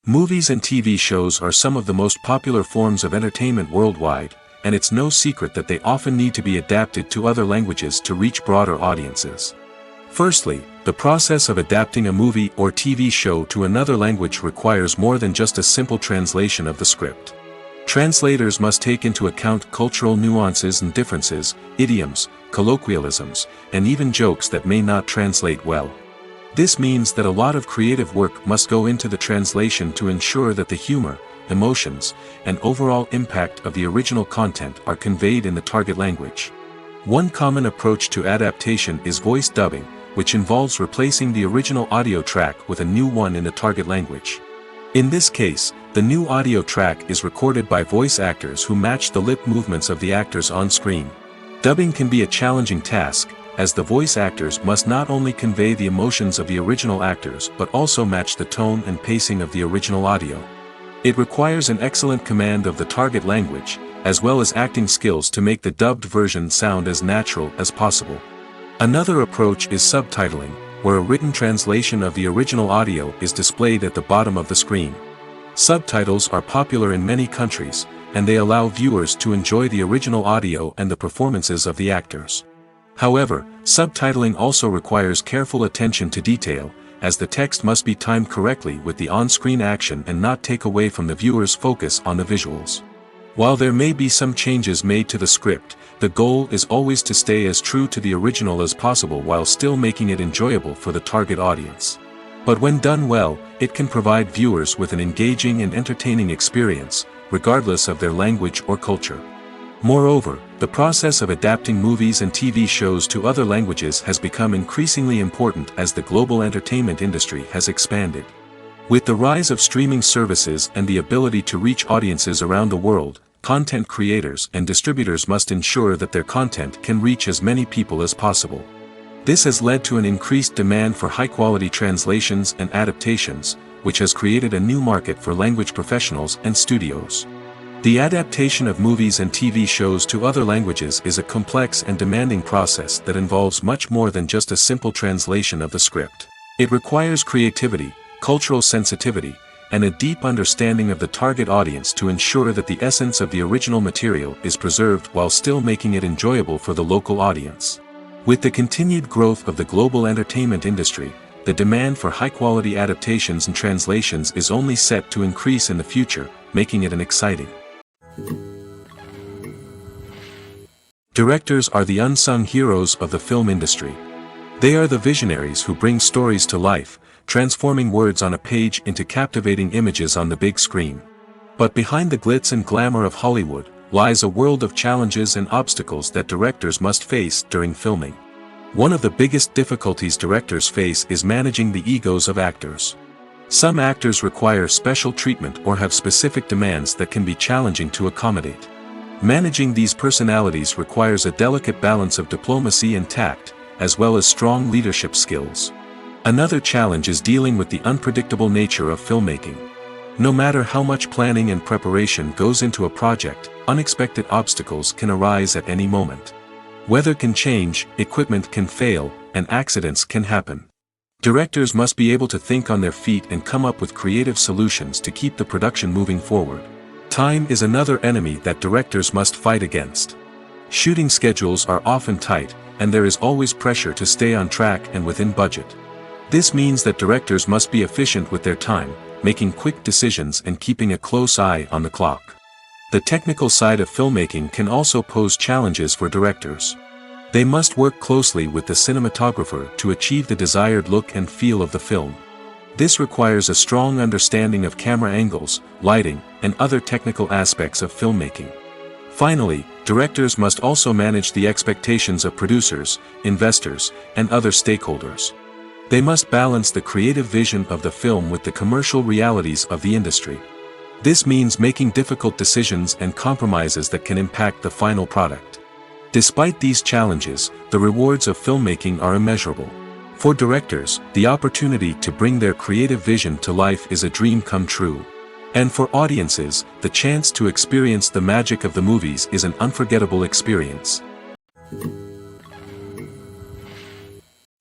Speaker 2: Movies and TV shows are some of the most popular forms of entertainment worldwide, and it's no secret that they often need to be adapted to other languages to reach broader audiences. Firstly, the process of adapting a movie or TV show to another language requires more than just a simple translation of the script. Translators must take into account cultural nuances and differences, idioms, colloquialisms, and even jokes that may not translate well. This means that a lot of creative work must go into the translation to ensure that the humor, emotions, and overall impact of the original content are conveyed in the target language. One common approach to adaptation is voice dubbing, which involves replacing the original audio track with a new one in the target language. In this case, the new audio track is recorded by voice actors who match the lip movements of the actors on screen. Dubbing can be a challenging task, as the voice actors must not only convey the emotions of the original actors but also match the tone and pacing of the original audio. It requires an excellent command of the target language, as well as acting skills to make the dubbed version sound as natural as possible. Another approach is subtitling, where a written translation of the original audio is displayed at the bottom of the screen. Subtitles are popular in many countries, and they allow viewers to enjoy the original audio and the performances of the actors. However, subtitling also requires careful attention to detail, as the text must be timed correctly with the on-screen action and not take away from the viewer's focus on the visuals. While there may be some changes made to the script, the goal is always to stay as true to the original as possible while still making it enjoyable for the target audience. But when done well, it can provide viewers with an engaging and entertaining experience, regardless of their language or culture. Moreover, the process of adapting movies and TV shows to other languages has become increasingly important as the global entertainment industry has expanded. With the rise of streaming services and the ability to reach audiences around the world, content creators and distributors must ensure that their content can reach as many people as possible. This has led to an increased demand for high-quality translations and adaptations, which has created a new market for language professionals and studios. The adaptation of movies and TV shows to other languages is a complex and demanding process that involves much more than just a simple translation of the script. It requires creativity, cultural sensitivity, and a deep understanding of the target audience to ensure that the essence of the original material is preserved while still making it enjoyable for the local audience. With the continued growth of the global entertainment industry, the demand for high-quality adaptations and translations is only set to increase in the future, making it an exciting. Directors are the unsung heroes of the film industry. They are the visionaries who bring stories to life, transforming words on a page into captivating images on the big screen. But behind the glitz and glamour of Hollywood, lies a world of challenges and obstacles that directors must face during filming. One of the biggest difficulties directors face is managing the egos of actors. Some actors require special treatment or have specific demands that can be challenging to accommodate. Managing these personalities requires a delicate balance of diplomacy and tact, as well as strong leadership skills. Another challenge is dealing with the unpredictable nature of filmmaking. No matter how much planning and preparation goes into a project, unexpected obstacles can arise at any moment. Weather can change, equipment can fail, and accidents can happen. Directors must be able to think on their feet and come up with creative solutions to keep the production moving forward. Time is another enemy that directors must fight against. Shooting schedules are often tight, and there is always pressure to stay on track and within budget. This means that directors must be efficient with their time, making quick decisions and keeping a close eye on the clock. The technical side of filmmaking can also pose challenges for directors. They must work closely with the cinematographer to achieve the desired look and feel of the film. This requires a strong understanding of camera angles, lighting, and other technical aspects of filmmaking. Finally, directors must also manage the expectations of producers, investors, and other stakeholders. They must balance the creative vision of the film with the commercial realities of the industry. This means making difficult decisions and compromises that can impact the final product. Despite these challenges, the rewards of filmmaking are immeasurable. For directors, the opportunity to bring their creative vision to life is a dream come true. And for audiences, the chance to experience the magic of the movies is an unforgettable experience.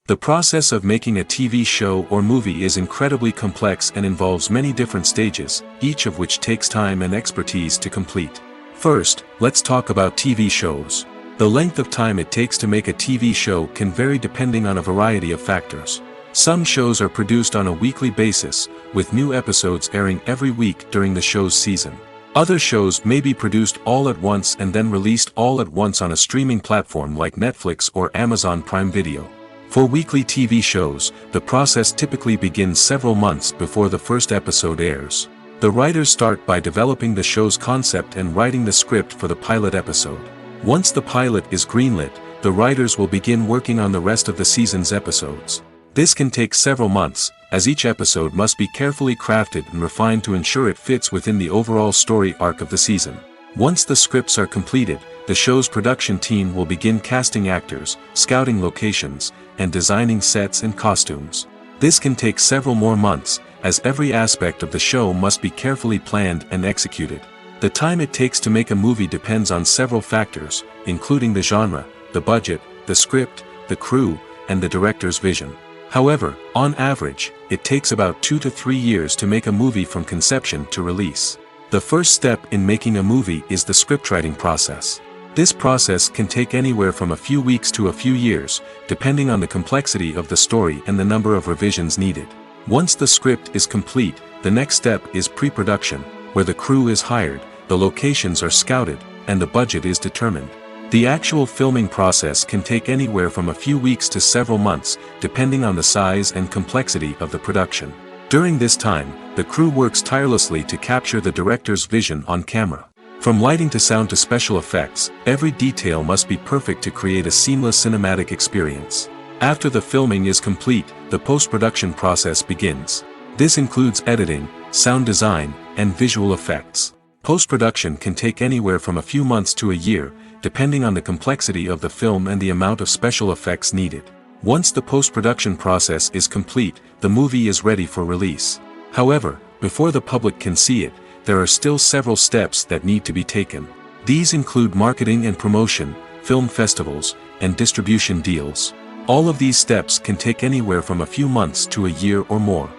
Speaker 2: The process of making a TV show or movie is incredibly complex and involves many different stages, each of which takes time and expertise to complete. First, let's talk about TV shows. The length of time it takes to make a TV show can vary depending on a variety of factors. Some shows are produced on a weekly basis, with new episodes airing every week during the show's season. Other shows may be produced all at once and then released all at once on a streaming platform like Netflix or Amazon Prime Video. For weekly TV shows, the process typically begins several months before the first episode airs. The writers start by developing the show's concept and writing the script for the pilot episode. Once the pilot is greenlit, the writers will begin working on the rest of the season's episodes. This can take several months, as each episode must be carefully crafted and refined to ensure it fits within the overall story arc of the season. Once the scripts are completed, the show's production team will begin casting actors, scouting locations, and designing sets and costumes. This can take several more months, as every aspect of the show must be carefully planned and executed. The time it takes to make a movie depends on several factors, including the genre, the budget, the script, the crew, and the director's vision. However, on average, it takes about 2 to 3 years to make a movie from conception to release. The first step in making a movie is the scriptwriting process. This process can take anywhere from a few weeks to a few years, depending on the complexity of the story and the number of revisions needed. Once the script is complete, the next step is pre-production, where the crew is hired, the locations are scouted, and the budget is determined. The actual filming process can take anywhere from a few weeks to several months, depending on the size and complexity of the production. During this time, the crew works tirelessly to capture the director's vision on camera. From lighting to sound to special effects, every detail must be perfect to create a seamless cinematic experience. After the filming is complete, the post-production process begins. This includes editing, sound design, and visual effects. Post-production can take anywhere from a few months to a year, depending on the complexity of the film and the amount of special effects needed. Once the post-production process is complete, the movie is ready for release. However, before the public can see it, there are still several steps that need to be taken. These include marketing and promotion, film festivals, and distribution deals. All of these steps can take anywhere from a few months to a year or more.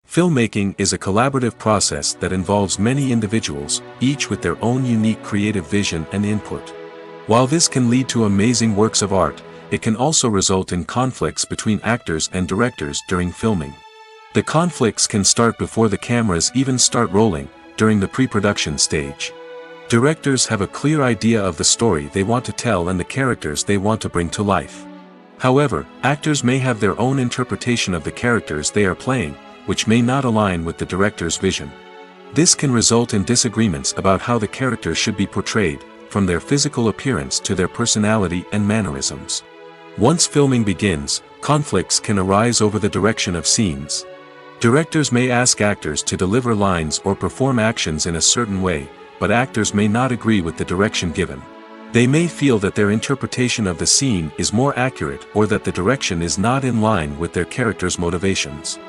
Speaker 2: Filmmaking is a collaborative process that involves many individuals, each with their own unique creative vision and input. While this can lead to amazing works of art, it can also result in conflicts between actors and directors during filming. The conflicts can start before the cameras even start rolling, during the pre-production stage. Directors have a clear idea of the story they want to tell and the characters they want to bring to life. However, actors may have their own interpretation of the characters they are playing, which may not align with the director's vision. This can result in disagreements about how the characters should be portrayed, from their physical appearance to their personality and mannerisms. Once filming begins, conflicts can arise over the direction of scenes. Directors may ask actors to deliver lines or perform actions in a certain way, but actors may not agree with the direction given. They may feel that their interpretation of the scene is more accurate or that the direction is not in line with their character's motivations.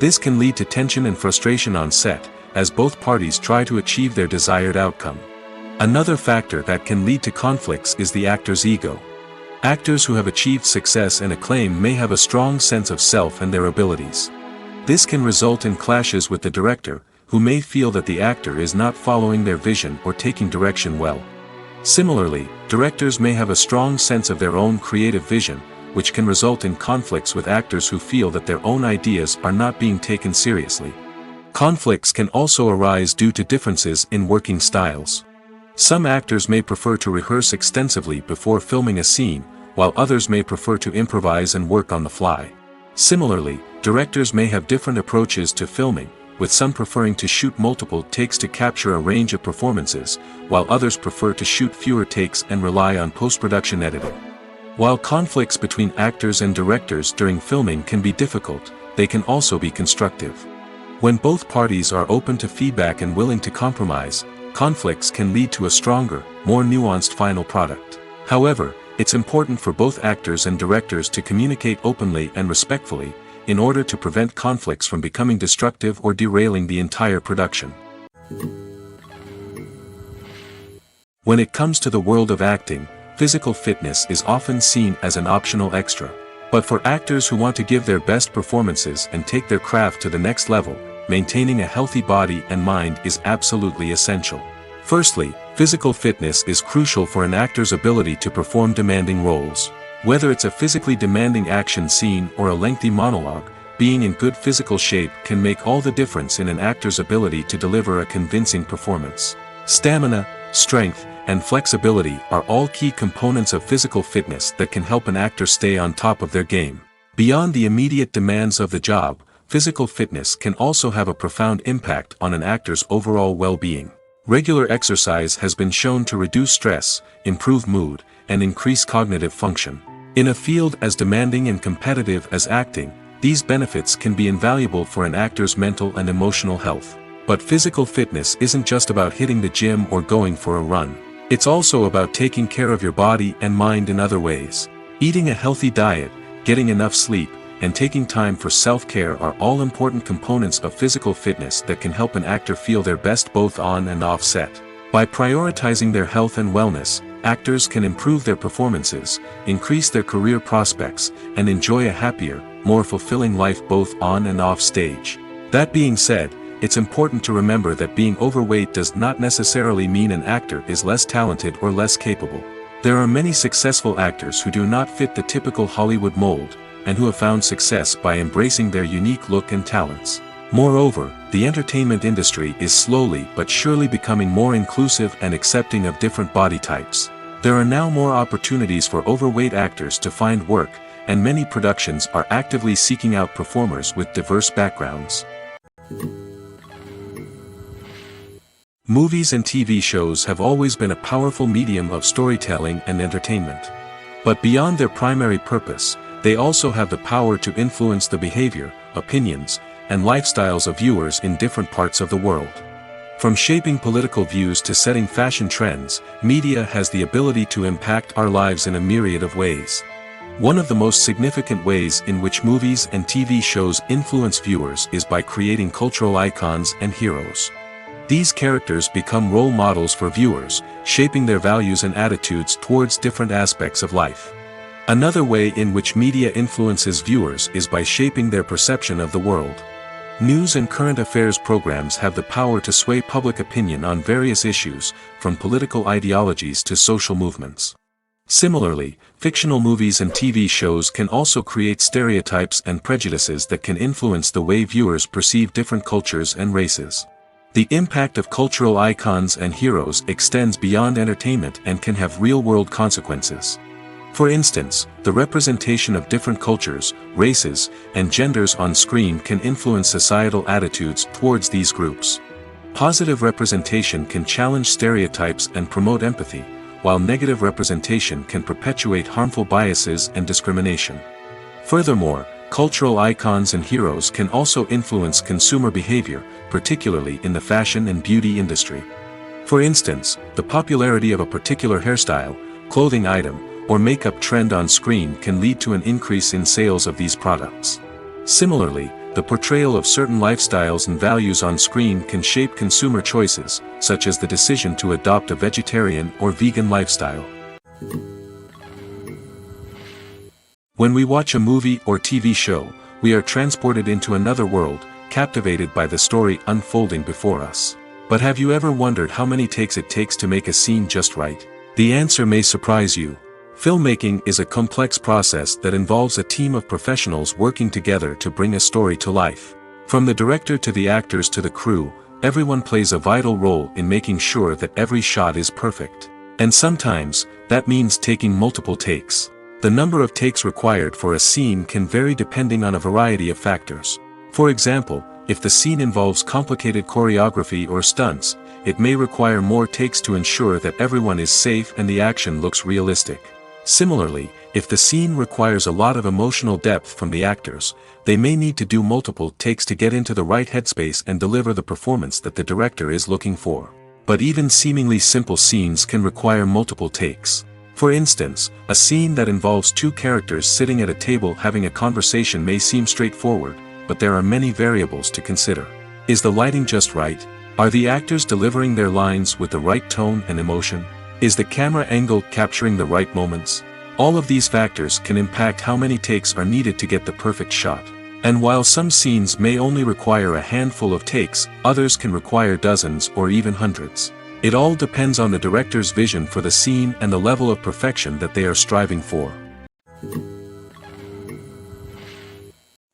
Speaker 2: This can lead to tension and frustration on set, as both parties try to achieve their desired outcome. Another factor that can lead to conflicts is the actor's ego. Actors who have achieved success and acclaim may have a strong sense of self and their abilities. This can result in clashes with the director, who may feel that the actor is not following their vision or taking direction well. Similarly, directors may have a strong sense of their own creative vision, which can result in conflicts with actors who feel that their own ideas are not being taken seriously. Conflicts can also arise due to differences in working styles. Some actors may prefer to rehearse extensively before filming a scene, while others may prefer to improvise and work on the fly. Similarly, directors may have different approaches to filming, with some preferring to shoot multiple takes to capture a range of performances, while others prefer to shoot fewer takes and rely on post-production editing. While conflicts between actors and directors during filming can be difficult, they can also be constructive. When both parties are open to feedback and willing to compromise, conflicts can lead to a stronger, more nuanced final product. However, it's important for both actors and directors to communicate openly and respectfully, in order to prevent conflicts from becoming destructive or derailing the entire production. When it comes to the world of acting, physical fitness is often seen as an optional extra. But for actors who want to give their best performances and take their craft to the next level, maintaining a healthy body and mind is absolutely essential. Firstly, physical fitness is crucial for an actor's ability to perform demanding roles. Whether it's a physically demanding action scene or a lengthy monologue, being in good physical shape can make all the difference in an actor's ability to deliver a convincing performance. Stamina, strength, and flexibility are all key components of physical fitness that can help an actor stay on top of their game. Beyond the immediate demands of the job, physical fitness can also have a profound impact on an actor's overall well-being. Regular exercise has been shown to reduce stress, improve mood, and increase cognitive function. In a field as demanding and competitive as acting, these benefits can be invaluable for an actor's mental and emotional health. But physical fitness isn't just about hitting the gym or going for a run. It's also about taking care of your body and mind in other ways. Eating a healthy diet, getting enough sleep, and taking time for self-care are all important components of physical fitness that can help an actor feel their best both on and off set. By prioritizing their health and wellness, actors can improve their performances, increase their career prospects, and enjoy a happier, more fulfilling life both on and off stage. That being said, it's important to remember that being overweight does not necessarily mean an actor is less talented or less capable. There are many successful actors who do not fit the typical Hollywood mold, and who have found success by embracing their unique look and talents. Moreover, the entertainment industry is slowly but surely becoming more inclusive and accepting of different body types. There are now more opportunities for overweight actors to find work, and many productions are actively seeking out performers with diverse backgrounds. Movies and TV shows have always been a powerful medium of storytelling and entertainment. But beyond their primary purpose, they also have the power to influence the behavior, opinions, and lifestyles of viewers in different parts of the world. From shaping political views to setting fashion trends, media has the ability to impact our lives in a myriad of ways. One of the most significant ways in which movies and TV shows influence viewers is by creating cultural icons and heroes. These characters become role models for viewers, shaping their values and attitudes towards different aspects of life. Another way in which media influences viewers is by shaping their perception of the world. News and current affairs programs have the power to sway public opinion on various issues, from political ideologies to social movements. Similarly, fictional movies and TV shows can also create stereotypes and prejudices that can influence the way viewers perceive different cultures and races. The impact of cultural icons and heroes extends beyond entertainment and can have real-world consequences. For instance, the representation of different cultures, races, and genders on screen can influence societal attitudes towards these groups. Positive representation can challenge stereotypes and promote empathy, while negative representation can perpetuate harmful biases and discrimination. Furthermore, cultural icons and heroes can also influence consumer behavior, particularly in the fashion and beauty industry. For instance, the popularity of a particular hairstyle, clothing item, or makeup trend on screen can lead to an increase in sales of these products. Similarly, the portrayal of certain lifestyles and values on screen can shape consumer choices, such as the decision to adopt a vegetarian or vegan lifestyle. When we watch a movie or TV show, we are transported into another world, captivated by the story unfolding before us. But have you ever wondered how many takes it takes to make a scene just right? The answer may surprise you. Filmmaking is a complex process that involves a team of professionals working together to bring a story to life. From the director to the actors to the crew, everyone plays a vital role in making sure that every shot is perfect. And sometimes, that means taking multiple takes. The number of takes required for a scene can vary depending on a variety of factors. For example, if the scene involves complicated choreography or stunts, it may require more takes to ensure that everyone is safe and the action looks realistic. Similarly, If the scene requires a lot of emotional depth from the actors, they may need to do multiple takes to get into the right headspace and deliver the performance that the director is looking for. But even seemingly simple scenes can require multiple takes. For instance, a scene that involves two characters sitting at a table having a conversation may seem straightforward, but there are many variables to consider. Is the lighting just right? Are the actors delivering their lines with the right tone and emotion? Is the camera angle capturing the right moments? All of these factors can impact how many takes are needed to get the perfect shot. And while some scenes may only require a handful of takes, others can require dozens or even hundreds. It all depends on the director's vision for the scene and the level of perfection that they are striving for.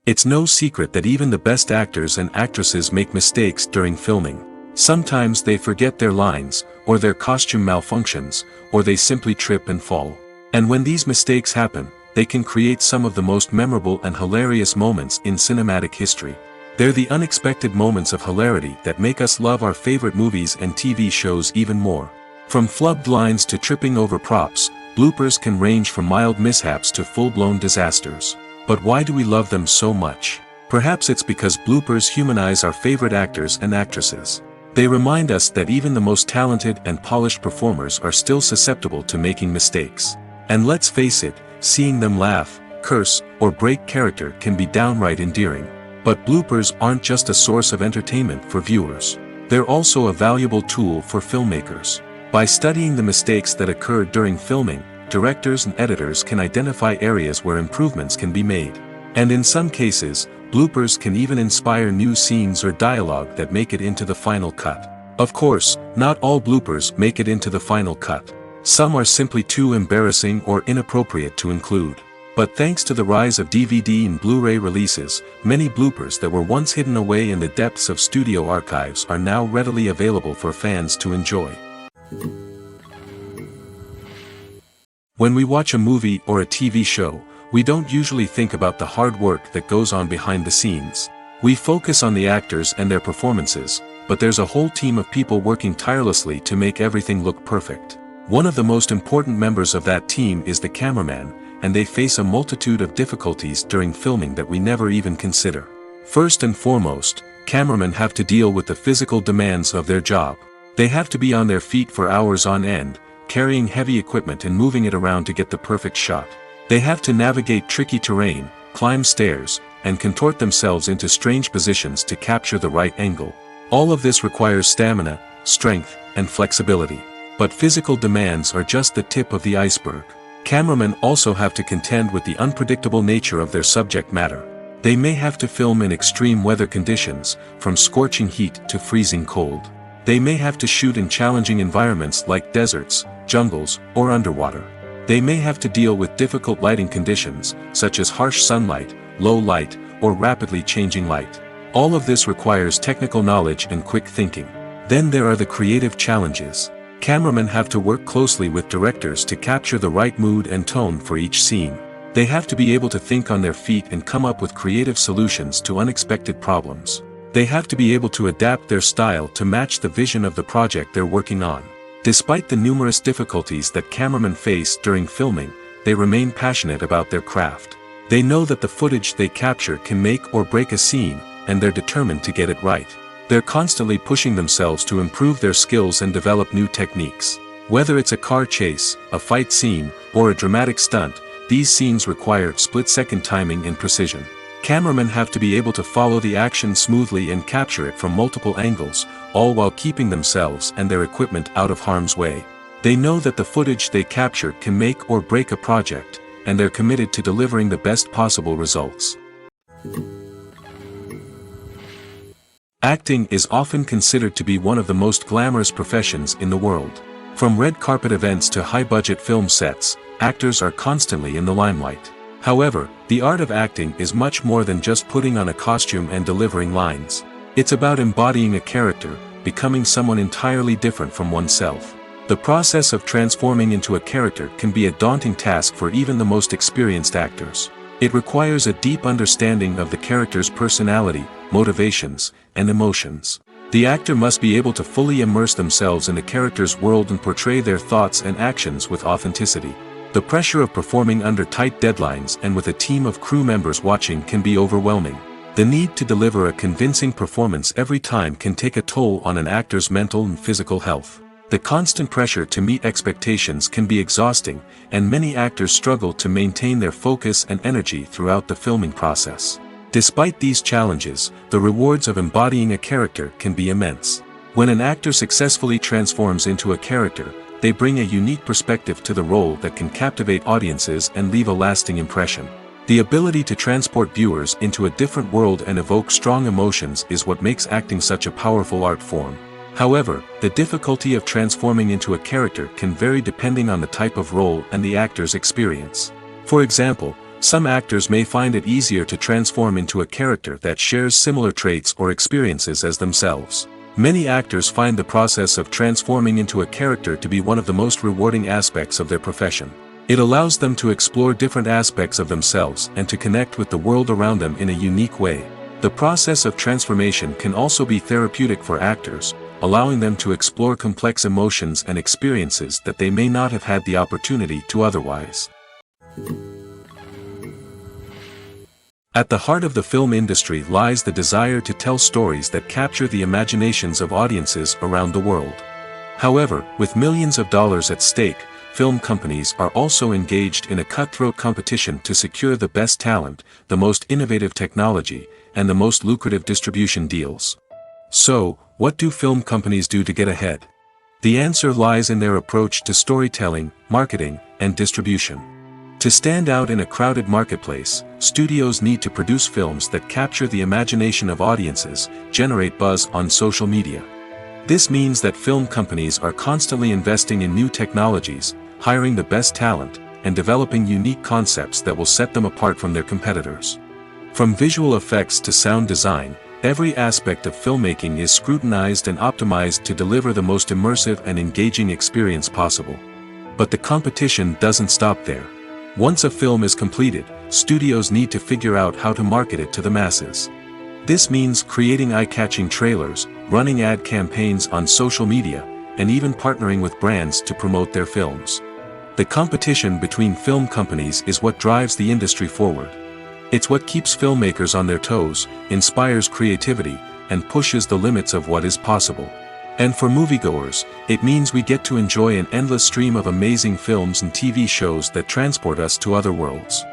Speaker 2: It's no secret that even the best actors and actresses make mistakes during filming. Sometimes they forget their lines, or their costume malfunctions, or they simply trip and fall. And when these mistakes happen, they can create some of the most memorable and hilarious moments in cinematic history. They're the unexpected moments of hilarity that make us love our favorite movies and TV shows even more. From flubbed lines to tripping over props, bloopers can range from mild mishaps to full-blown disasters. But why do we love them so much? Perhaps it's because bloopers humanize our favorite actors and actresses. They remind us that even the most talented and polished performers are still susceptible to making mistakes. And let's face it, seeing them laugh, curse, or break character can be downright endearing. But bloopers aren't just a source of entertainment for viewers. They're also a valuable tool for filmmakers. By studying the mistakes that occurred during filming, directors and editors can identify areas where improvements can be made. And in some cases, bloopers can even inspire new scenes or dialogue that make it into the final cut. Of course, not all bloopers make it into the final cut. Some are simply too embarrassing or inappropriate to include. But thanks to the rise of DVD and Blu-ray releases, many bloopers that were once hidden away in the depths of studio archives are now readily available for fans to enjoy. When we watch a movie or a TV show, we don't usually think about the hard work that goes on behind the scenes. We focus on the actors and their performances, but there's a whole team of people working tirelessly to make everything look perfect. One of the most important members of that team is the cameraman, and they face a multitude of difficulties during filming that we never even consider. First and foremost, cameramen have to deal with the physical demands of their job. They have to be on their feet for hours on end, carrying heavy equipment and moving it around to get the perfect shot. They have to navigate tricky terrain, climb stairs, and contort themselves into strange positions to capture the right angle. All of this requires stamina, strength, and flexibility. But physical demands are just the tip of the iceberg. Cameramen also have to contend with the unpredictable nature of their subject matter. They may have to film in extreme weather conditions, from scorching heat to freezing cold. They may have to shoot in challenging environments like deserts, jungles, or underwater. They may have to deal with difficult lighting conditions, such as harsh sunlight, low light, or rapidly changing light. All of this requires technical knowledge and quick thinking. Then there are the creative challenges. Cameramen have to work closely with directors to capture the right mood and tone for each scene. They have to be able to think on their feet and come up with creative solutions to unexpected problems. They have to be able to adapt their style to match the vision of the project they're working on. Despite the numerous difficulties that cameramen face during filming, they remain passionate about their craft. They know that the footage they capture can make or break a scene, and they're determined to get it right. They're constantly pushing themselves to improve their skills and develop new techniques. Whether it's a car chase, a fight scene, or a dramatic stunt, these scenes require split-second timing and precision. Cameramen have to be able to follow the action smoothly and capture it from multiple angles, all while keeping themselves and their equipment out of harm's way. They know that the footage they capture can make or break a project, and they're committed to delivering the best possible results. Acting is often considered to be one of the most glamorous professions in the world. From red carpet events to high-budget film sets, actors are constantly in the limelight. However, the art of acting is much more than just putting on a costume and delivering lines. It's about embodying a character, becoming someone entirely different from oneself. The process of transforming into a character can be a daunting task for even the most experienced actors. It requires a deep understanding of the character's personality, motivations, and emotions. The actor must be able to fully immerse themselves in the character's world and portray their thoughts and actions with authenticity. The pressure of performing under tight deadlines and with a team of crew members watching can be overwhelming. The need to deliver a convincing performance every time can take a toll on an actor's mental and physical health. The constant pressure to meet expectations can be exhausting, and many actors struggle to maintain their focus and energy throughout the filming process. Despite these challenges, the rewards of embodying a character can be immense. When an actor successfully transforms into a character, they bring a unique perspective to the role that can captivate audiences and leave a lasting impression. The ability to transport viewers into a different world and evoke strong emotions is what makes acting such a powerful art form. However, the difficulty of transforming into a character can vary depending on the type of role and the actor's experience. For example, some actors may find it easier to transform into a character that shares similar traits or experiences as themselves. Many actors find the process of transforming into a character to be one of the most rewarding aspects of their profession. It allows them to explore different aspects of themselves and to connect with the world around them in a unique way. The process of transformation can also be therapeutic for actors, allowing them to explore complex emotions and experiences that they may not have had the opportunity to otherwise. At the heart of the film industry lies the desire to tell stories that capture the imaginations of audiences around the world. However, with millions of dollars at stake, film companies are also engaged in a cutthroat competition to secure the best talent, the most innovative technology, and the most lucrative distribution deals. So, what do film companies do to get ahead? The answer lies in their approach to storytelling, marketing, and distribution. To stand out in a crowded marketplace, studios need to produce films that capture the imagination of audiences, generate buzz on social media. This means that film companies are constantly investing in new technologies, hiring the best talent, and developing unique concepts that will set them apart from their competitors. From visual effects to sound design, every aspect of filmmaking is scrutinized and optimized to deliver the most immersive and engaging experience possible. But the competition doesn't stop there. Once a film is completed, studios need to figure out how to market it to the masses. This means creating eye-catching trailers, running ad campaigns on social media, and even partnering with brands to promote their films. The competition between film companies is what drives the industry forward. It's what keeps filmmakers on their toes, inspires creativity, and pushes the limits of what is possible. And for moviegoers, it means we get to enjoy an endless stream of amazing films and TV shows that transport us to other worlds.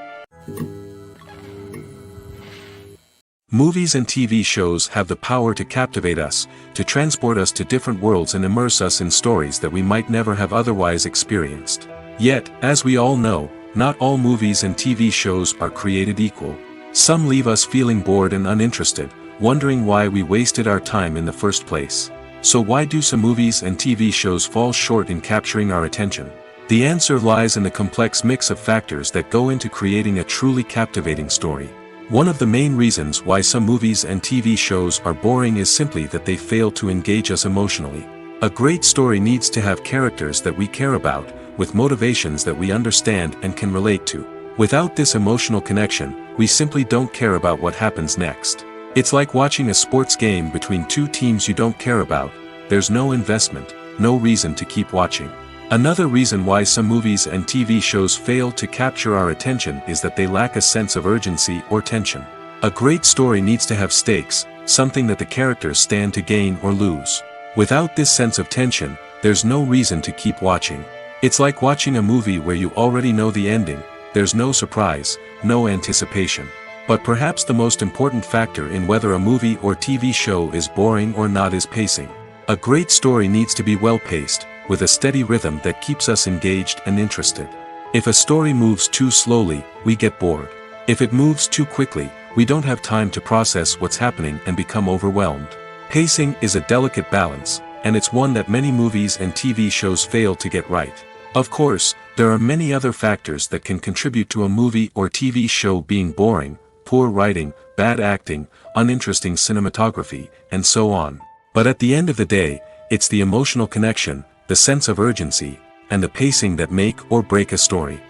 Speaker 2: Movies and TV shows have the power to captivate us, to transport us to different worlds and immerse us in stories that we might never have otherwise experienced. Yet, as we all know, not all movies and TV shows are created equal. Some leave us feeling bored and uninterested, wondering why we wasted our time in the first place. So why do some movies and TV shows fall short in capturing our attention? The answer lies in the complex mix of factors that go into creating a truly captivating story. One of the main reasons why some movies and TV shows are boring is simply that they fail to engage us emotionally. A great story needs to have characters that we care about, with motivations that we understand and can relate to. Without this emotional connection, we simply don't care about what happens next. It's like watching a sports game between two teams you don't care about. There's no investment, no reason to keep watching. Another reason why some movies and TV shows fail to capture our attention is that they lack a sense of urgency or tension. A great story needs to have stakes, something that the characters stand to gain or lose. Without this sense of tension, there's no reason to keep watching. It's like watching a movie where you already know the ending. There's no surprise, no anticipation. But perhaps the most important factor in whether a movie or TV show is boring or not is pacing. A great story needs to be well-paced, with a steady rhythm that keeps us engaged and interested. If a story moves too slowly, we get bored. If it moves too quickly, we don't have time to process what's happening and become overwhelmed. Pacing is a delicate balance, and it's one that many movies and TV shows fail to get right. Of course, there are many other factors that can contribute to a movie or TV show being boring: poor writing, bad acting, uninteresting cinematography, and so on. But at the end of the day, it's the emotional connection, the sense of urgency, and the pacing that make or break a story.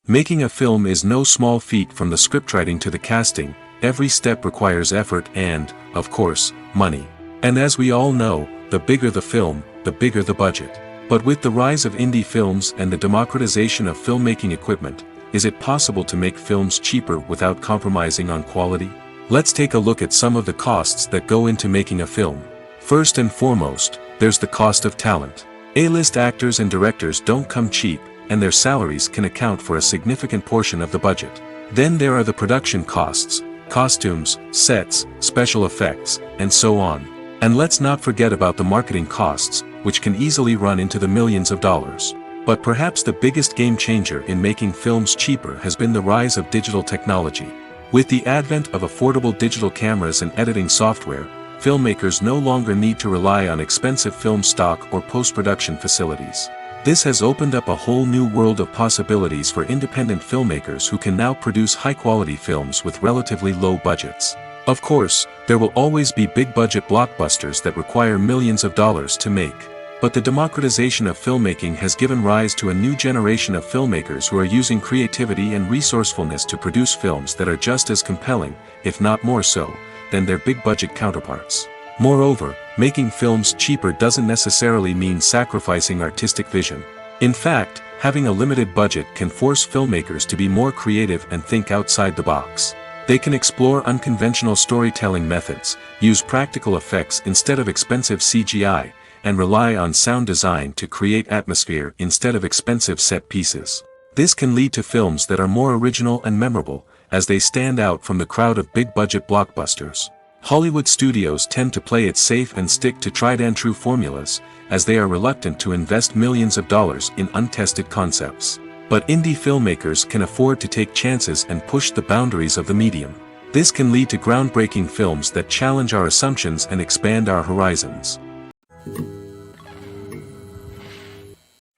Speaker 2: Making a film is no small feat. From the scriptwriting to the casting, every step requires effort and, of course, money. And as we all know, the bigger the film, the bigger the budget. But with the rise of indie films and the democratization of filmmaking equipment, is it possible to make films cheaper without compromising on quality? Let's take a look at some of the costs that go into making a film. First and foremost, there's the cost of talent. A-list actors and directors don't come cheap, and their salaries can account for a significant portion of the budget. Then there are the production costs, costumes, sets, special effects, and so on. And let's not forget about the marketing costs, which can easily run into the millions of dollars. But perhaps the biggest game changer in making films cheaper has been the rise of digital technology. With the advent of affordable digital cameras and editing software, filmmakers no longer need to rely on expensive film stock or post-production facilities. This has opened up a whole new world of possibilities for independent filmmakers who can now produce high-quality films with relatively low budgets. Of course, there will always be big-budget blockbusters that require millions of dollars to make. But the democratization of filmmaking has given rise to a new generation of filmmakers who are using creativity and resourcefulness to produce films that are just as compelling, if not more so, than their big-budget counterparts. Moreover, making films cheaper doesn't necessarily mean sacrificing artistic vision. In fact, having a limited budget can force filmmakers to be more creative and think outside the box. They can explore unconventional storytelling methods, use practical effects instead of expensive CGI, and rely on sound design to create atmosphere instead of expensive set pieces. This can lead to films that are more original and memorable, as they stand out from the crowd of big-budget blockbusters. Hollywood studios tend to play it safe and stick to tried-and-true formulas, as they are reluctant to invest millions of dollars in untested concepts. But indie filmmakers can afford to take chances and push the boundaries of the medium. This can lead to groundbreaking films that challenge our assumptions and expand our horizons.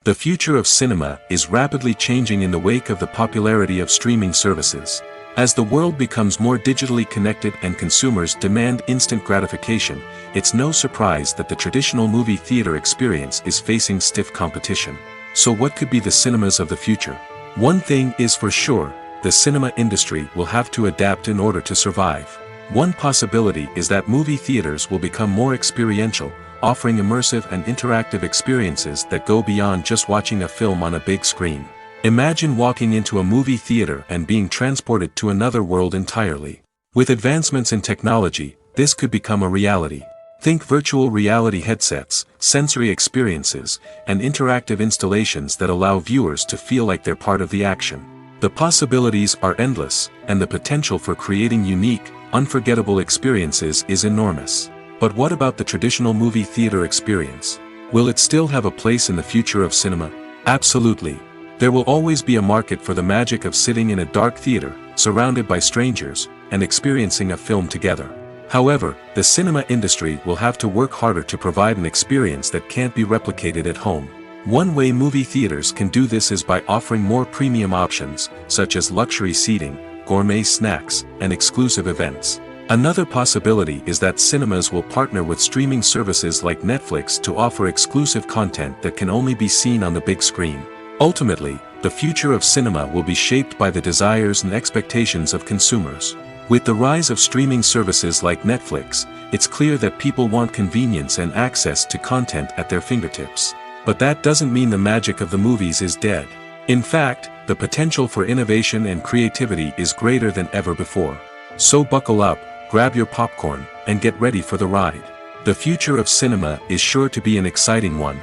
Speaker 2: The future of cinema is rapidly changing in the wake of the popularity of streaming services. As the world becomes more digitally connected and consumers demand instant gratification, it's no surprise that the traditional movie theater experience is facing stiff competition. So what could be the cinemas of the future? One thing is for sure, the cinema industry will have to adapt in order to survive. One possibility is that movie theaters will become more experiential, offering immersive and interactive experiences that go beyond just watching a film on a big screen. Imagine walking into a movie theater and being transported to another world entirely. With advancements in technology, this could become a reality. Think virtual reality headsets, sensory experiences, and interactive installations that allow viewers to feel like they're part of the action. The possibilities are endless, and the potential for creating unique, unforgettable experiences is enormous. But what about the traditional movie theater experience? Will it still have a place in the future of cinema? Absolutely. There will always be a market for the magic of sitting in a dark theater, surrounded by strangers, and experiencing a film together. However, the cinema industry will have to work harder to provide an experience that can't be replicated at home. One way movie theaters can do this is by offering more premium options, such as luxury seating, gourmet snacks, and exclusive events. Another possibility is that cinemas will partner with streaming services like Netflix to offer exclusive content that can only be seen on the big screen. Ultimately, the future of cinema will be shaped by the desires and expectations of consumers. With the rise of streaming services like Netflix, it's clear that people want convenience and access to content at their fingertips. But that doesn't mean the magic of the movies is dead. In fact, the potential for innovation and creativity is greater than ever before. So buckle up, grab your popcorn, and get ready for the ride. The future of cinema is sure to be an exciting one.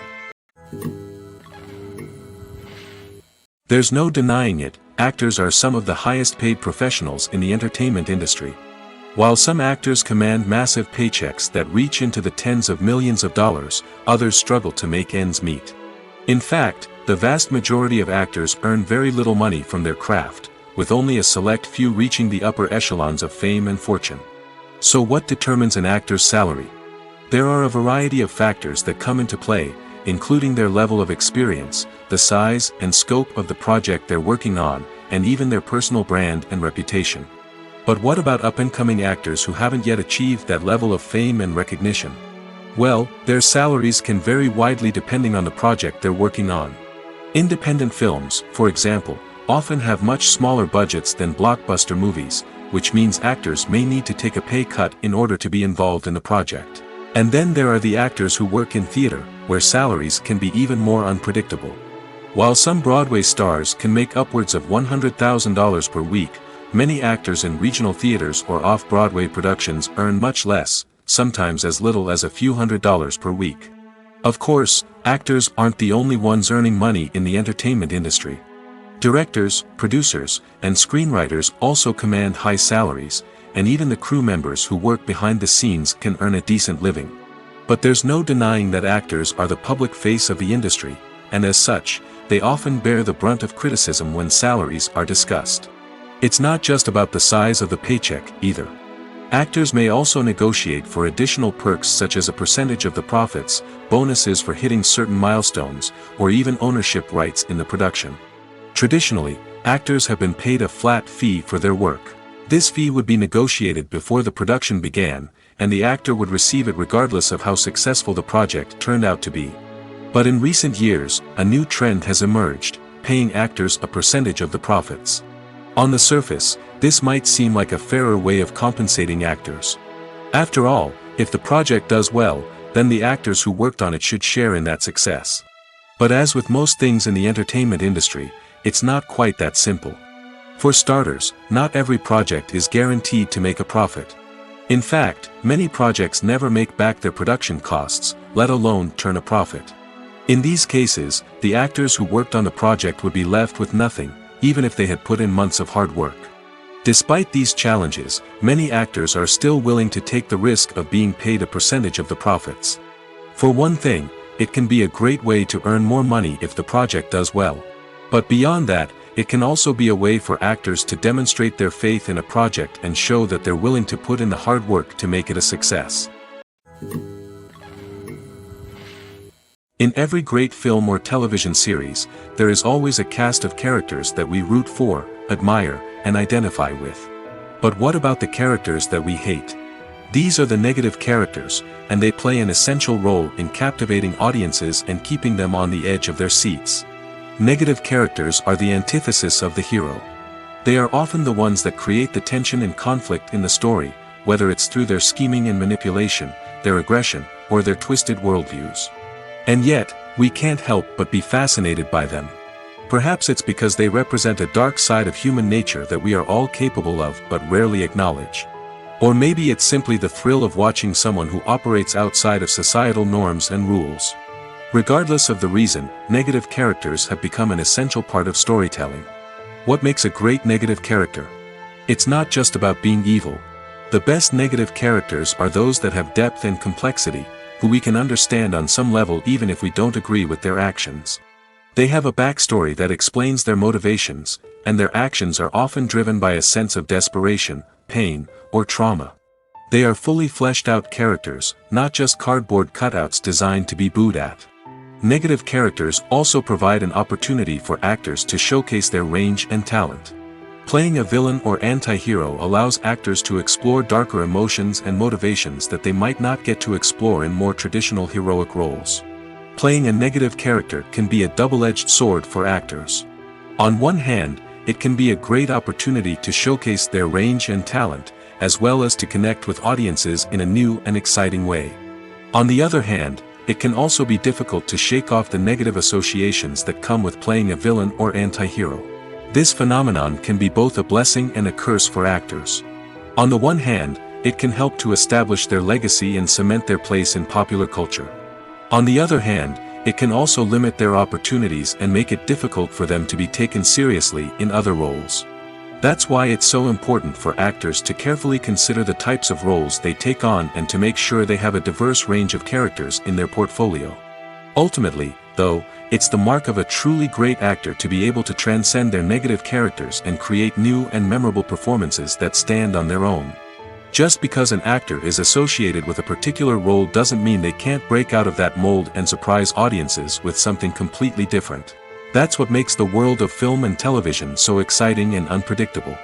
Speaker 2: There's no denying it, actors are some of the highest paid professionals in the entertainment industry. While some actors command massive paychecks that reach into the tens of millions of dollars, others struggle to make ends meet. In fact, the vast majority of actors earn very little money from their craft, with only a select few reaching the upper echelons of fame and fortune. So what determines an actor's salary? There are a variety of factors that come into play, including their level of experience, the size and scope of the project they're working on, and even their personal brand and reputation. But what about up-and-coming actors who haven't yet achieved that level of fame and recognition? Well, their salaries can vary widely depending on the project they're working on. Independent films, for example, often have much smaller budgets than blockbuster movies, which means actors may need to take a pay cut in order to be involved in the project. And then there are the actors who work in theater, where salaries can be even more unpredictable. While some Broadway stars can make upwards of $100,000 per week, many actors in regional theaters or off-Broadway productions earn much less, sometimes as little as a few $100s per week. Of course, actors aren't the only ones earning money in the entertainment industry. Directors, producers, and screenwriters also command high salaries, and even the crew members who work behind the scenes can earn a decent living. But there's no denying that actors are the public face of the industry, and as such, they often bear the brunt of criticism when salaries are discussed. It's not just about the size of the paycheck, either. Actors may also negotiate for additional perks such as a percentage of the profits, bonuses for hitting certain milestones, or even ownership rights in the production. Traditionally, actors have been paid a flat fee for their work. This fee would be negotiated before the production began, and the actor would receive it regardless of how successful the project turned out to be. But in recent years, a new trend has emerged, paying actors a percentage of the profits. On the surface, this might seem like a fairer way of compensating actors. After all, if the project does well, then the actors who worked on it should share in that success. But as with most things in the entertainment industry, it's not quite that simple. For starters, not every project is guaranteed to make a profit. In fact, many projects never make back their production costs, let alone turn a profit. In these cases, the actors who worked on the project would be left with nothing, even if they had put in months of hard work. Despite these challenges, many actors are still willing to take the risk of being paid a percentage of the profits. For one thing, it can be a great way to earn more money if the project does well. But beyond that, it can also be a way for actors to demonstrate their faith in a project and show that they're willing to put in the hard work to make it a success. In every great film or television series, there is always a cast of characters that we root for, admire, and identify with. But what about the characters that we hate? These are the negative characters, and they play an essential role in captivating audiences and keeping them on the edge of their seats. Negative characters are the antithesis of the hero. They are often the ones that create the tension and conflict in the story, whether it's through their scheming and manipulation, their aggression, or their twisted worldviews. And yet, we can't help but be fascinated by them. Perhaps it's because they represent a dark side of human nature that we are all capable of but rarely acknowledge. Or maybe it's simply the thrill of watching someone who operates outside of societal norms and rules. Regardless of the reason, negative characters have become an essential part of storytelling. What makes a great negative character? It's not just about being evil. The best negative characters are those that have depth and complexity, who we can understand on some level even if we don't agree with their actions. They have a backstory that explains their motivations, and their actions are often driven by a sense of desperation, pain, or trauma. They are fully fleshed out characters, not just cardboard cutouts designed to be booed at. Negative characters also provide an opportunity for actors to showcase their range and talent. Playing a villain or anti-hero allows actors to explore darker emotions and motivations that they might not get to explore in more traditional heroic roles. Playing a negative character can be a double-edged sword for actors. On one hand, it can be a great opportunity to showcase their range and talent, as well as to connect with audiences in a new and exciting way. On the other hand, it can also be difficult to shake off the negative associations that come with playing a villain or anti-hero. This phenomenon can be both a blessing and a curse for actors. On the one hand, it can help to establish their legacy and cement their place in popular culture. On the other hand, it can also limit their opportunities and make it difficult for them to be taken seriously in other roles. That's why it's so important for actors to carefully consider the types of roles they take on and to make sure they have a diverse range of characters in their portfolio. Ultimately, though, it's the mark of a truly great actor to be able to transcend their negative characters and create new and memorable performances that stand on their own. Just because an actor is associated with a particular role doesn't mean they can't break out of that mold and surprise audiences with something completely different. That's what makes the world of film and television so exciting and unpredictable.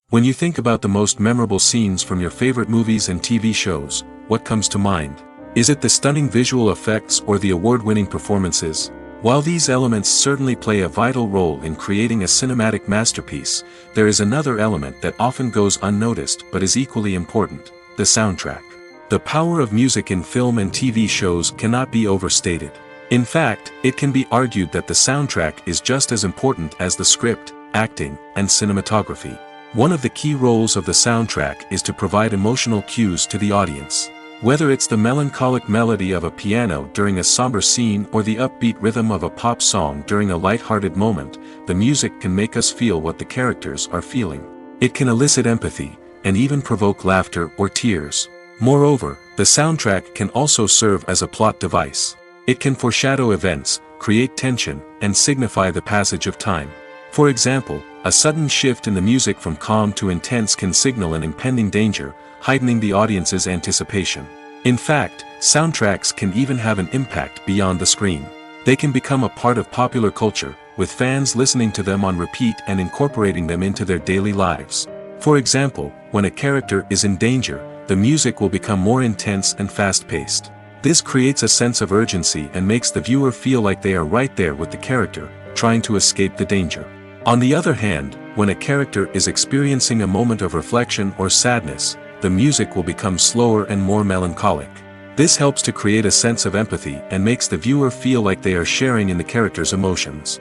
Speaker 2: When you think about the most memorable scenes from your favorite movies and TV shows, what comes to mind? Is it the stunning visual effects or the award-winning performances? While these elements certainly play a vital role in creating a cinematic masterpiece, there is another element that often goes unnoticed but is equally important: the soundtrack. The power of music in film and TV shows cannot be overstated. In fact, it can be argued that the soundtrack is just as important as the script, acting, and cinematography. One of the key roles of the soundtrack is to provide emotional cues to the audience. Whether it's the melancholic melody of a piano during a somber scene or the upbeat rhythm of a pop song during a light-hearted moment, the music can make us feel what the characters are feeling. It can elicit empathy, and even provoke laughter or tears. Moreover, the soundtrack can also serve as a plot device. It can foreshadow events, create tension, and signify the passage of time. For example, a sudden shift in the music from calm to intense can signal an impending danger, heightening the audience's anticipation. In fact, soundtracks can even have an impact beyond the screen. They can become a part of popular culture, with fans listening to them on repeat and incorporating them into their daily lives. For example, when a character is in danger, the music will become more intense and fast-paced. This creates a sense of urgency and makes the viewer feel like they are right there with the character, trying to escape the danger. On the other hand, when a character is experiencing a moment of reflection or sadness, the music will become slower and more melancholic. This helps to create a sense of empathy and makes the viewer feel like they are sharing in the character's emotions.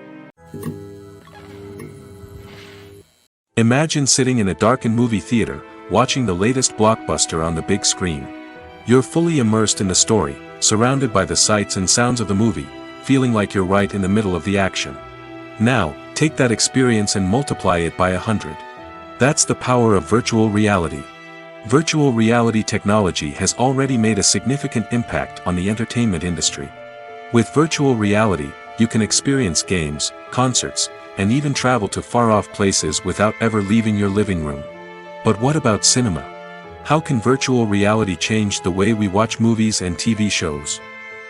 Speaker 2: Imagine sitting in a darkened movie theater, watching the latest blockbuster on the big screen. You're fully immersed in the story, surrounded by the sights and sounds of the movie, feeling like you're right in the middle of the action. Now, take that experience and multiply it by 100. That's the power of virtual reality. Virtual reality technology has already made a significant impact on the entertainment industry. With virtual reality, you can experience games, concerts, and even travel to far-off places without ever leaving your living room. But what about cinema? How can virtual reality change the way we watch movies and TV shows?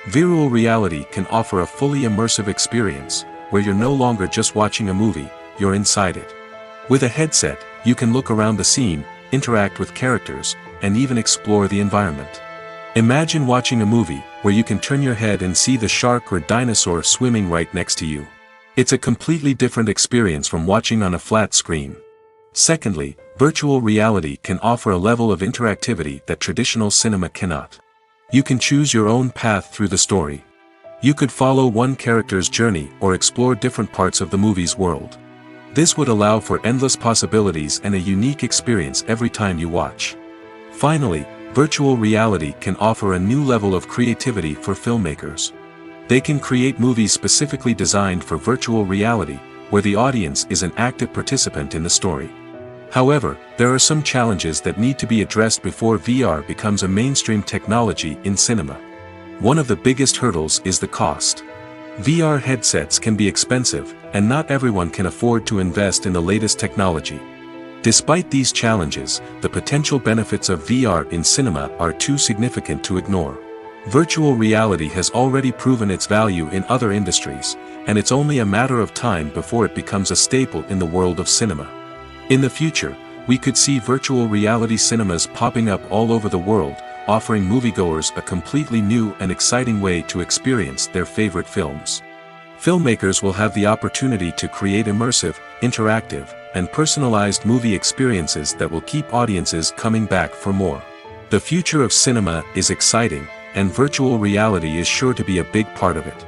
Speaker 2: Virtual reality can offer a fully immersive experience, where you're no longer just watching a movie, you're inside it. With a headset, you can look around the scene, interact with characters, and even explore the environment. Imagine watching a movie where you can turn your head and see the shark or dinosaur swimming right next to you. It's a completely different experience from watching on a flat screen. Secondly, virtual reality can offer a level of interactivity that traditional cinema cannot. You can choose your own path through the story. You could follow one character's journey or explore different parts of the movie's world. This would allow for endless possibilities and a unique experience every time you watch. Finally, virtual reality can offer a new level of creativity for filmmakers. They can create movies specifically designed for virtual reality, where the audience is an active participant in the story. However, there are some challenges that need to be addressed before VR becomes a mainstream technology in cinema. One of the biggest hurdles is the cost. VR headsets can be expensive, and not everyone can afford to invest in the latest technology. Despite these challenges, the potential benefits of VR in cinema are too significant to ignore. Virtual reality has already proven its value in other industries, and it's only a matter of time before it becomes a staple in the world of cinema. In the future, we could see virtual reality cinemas popping up all over the world, offering moviegoers a completely new and exciting way to experience their favorite films. Filmmakers will have the opportunity to create immersive, interactive, and personalized movie experiences that will keep audiences coming back for more. The future of cinema is exciting, and virtual reality is sure to be a big part of it.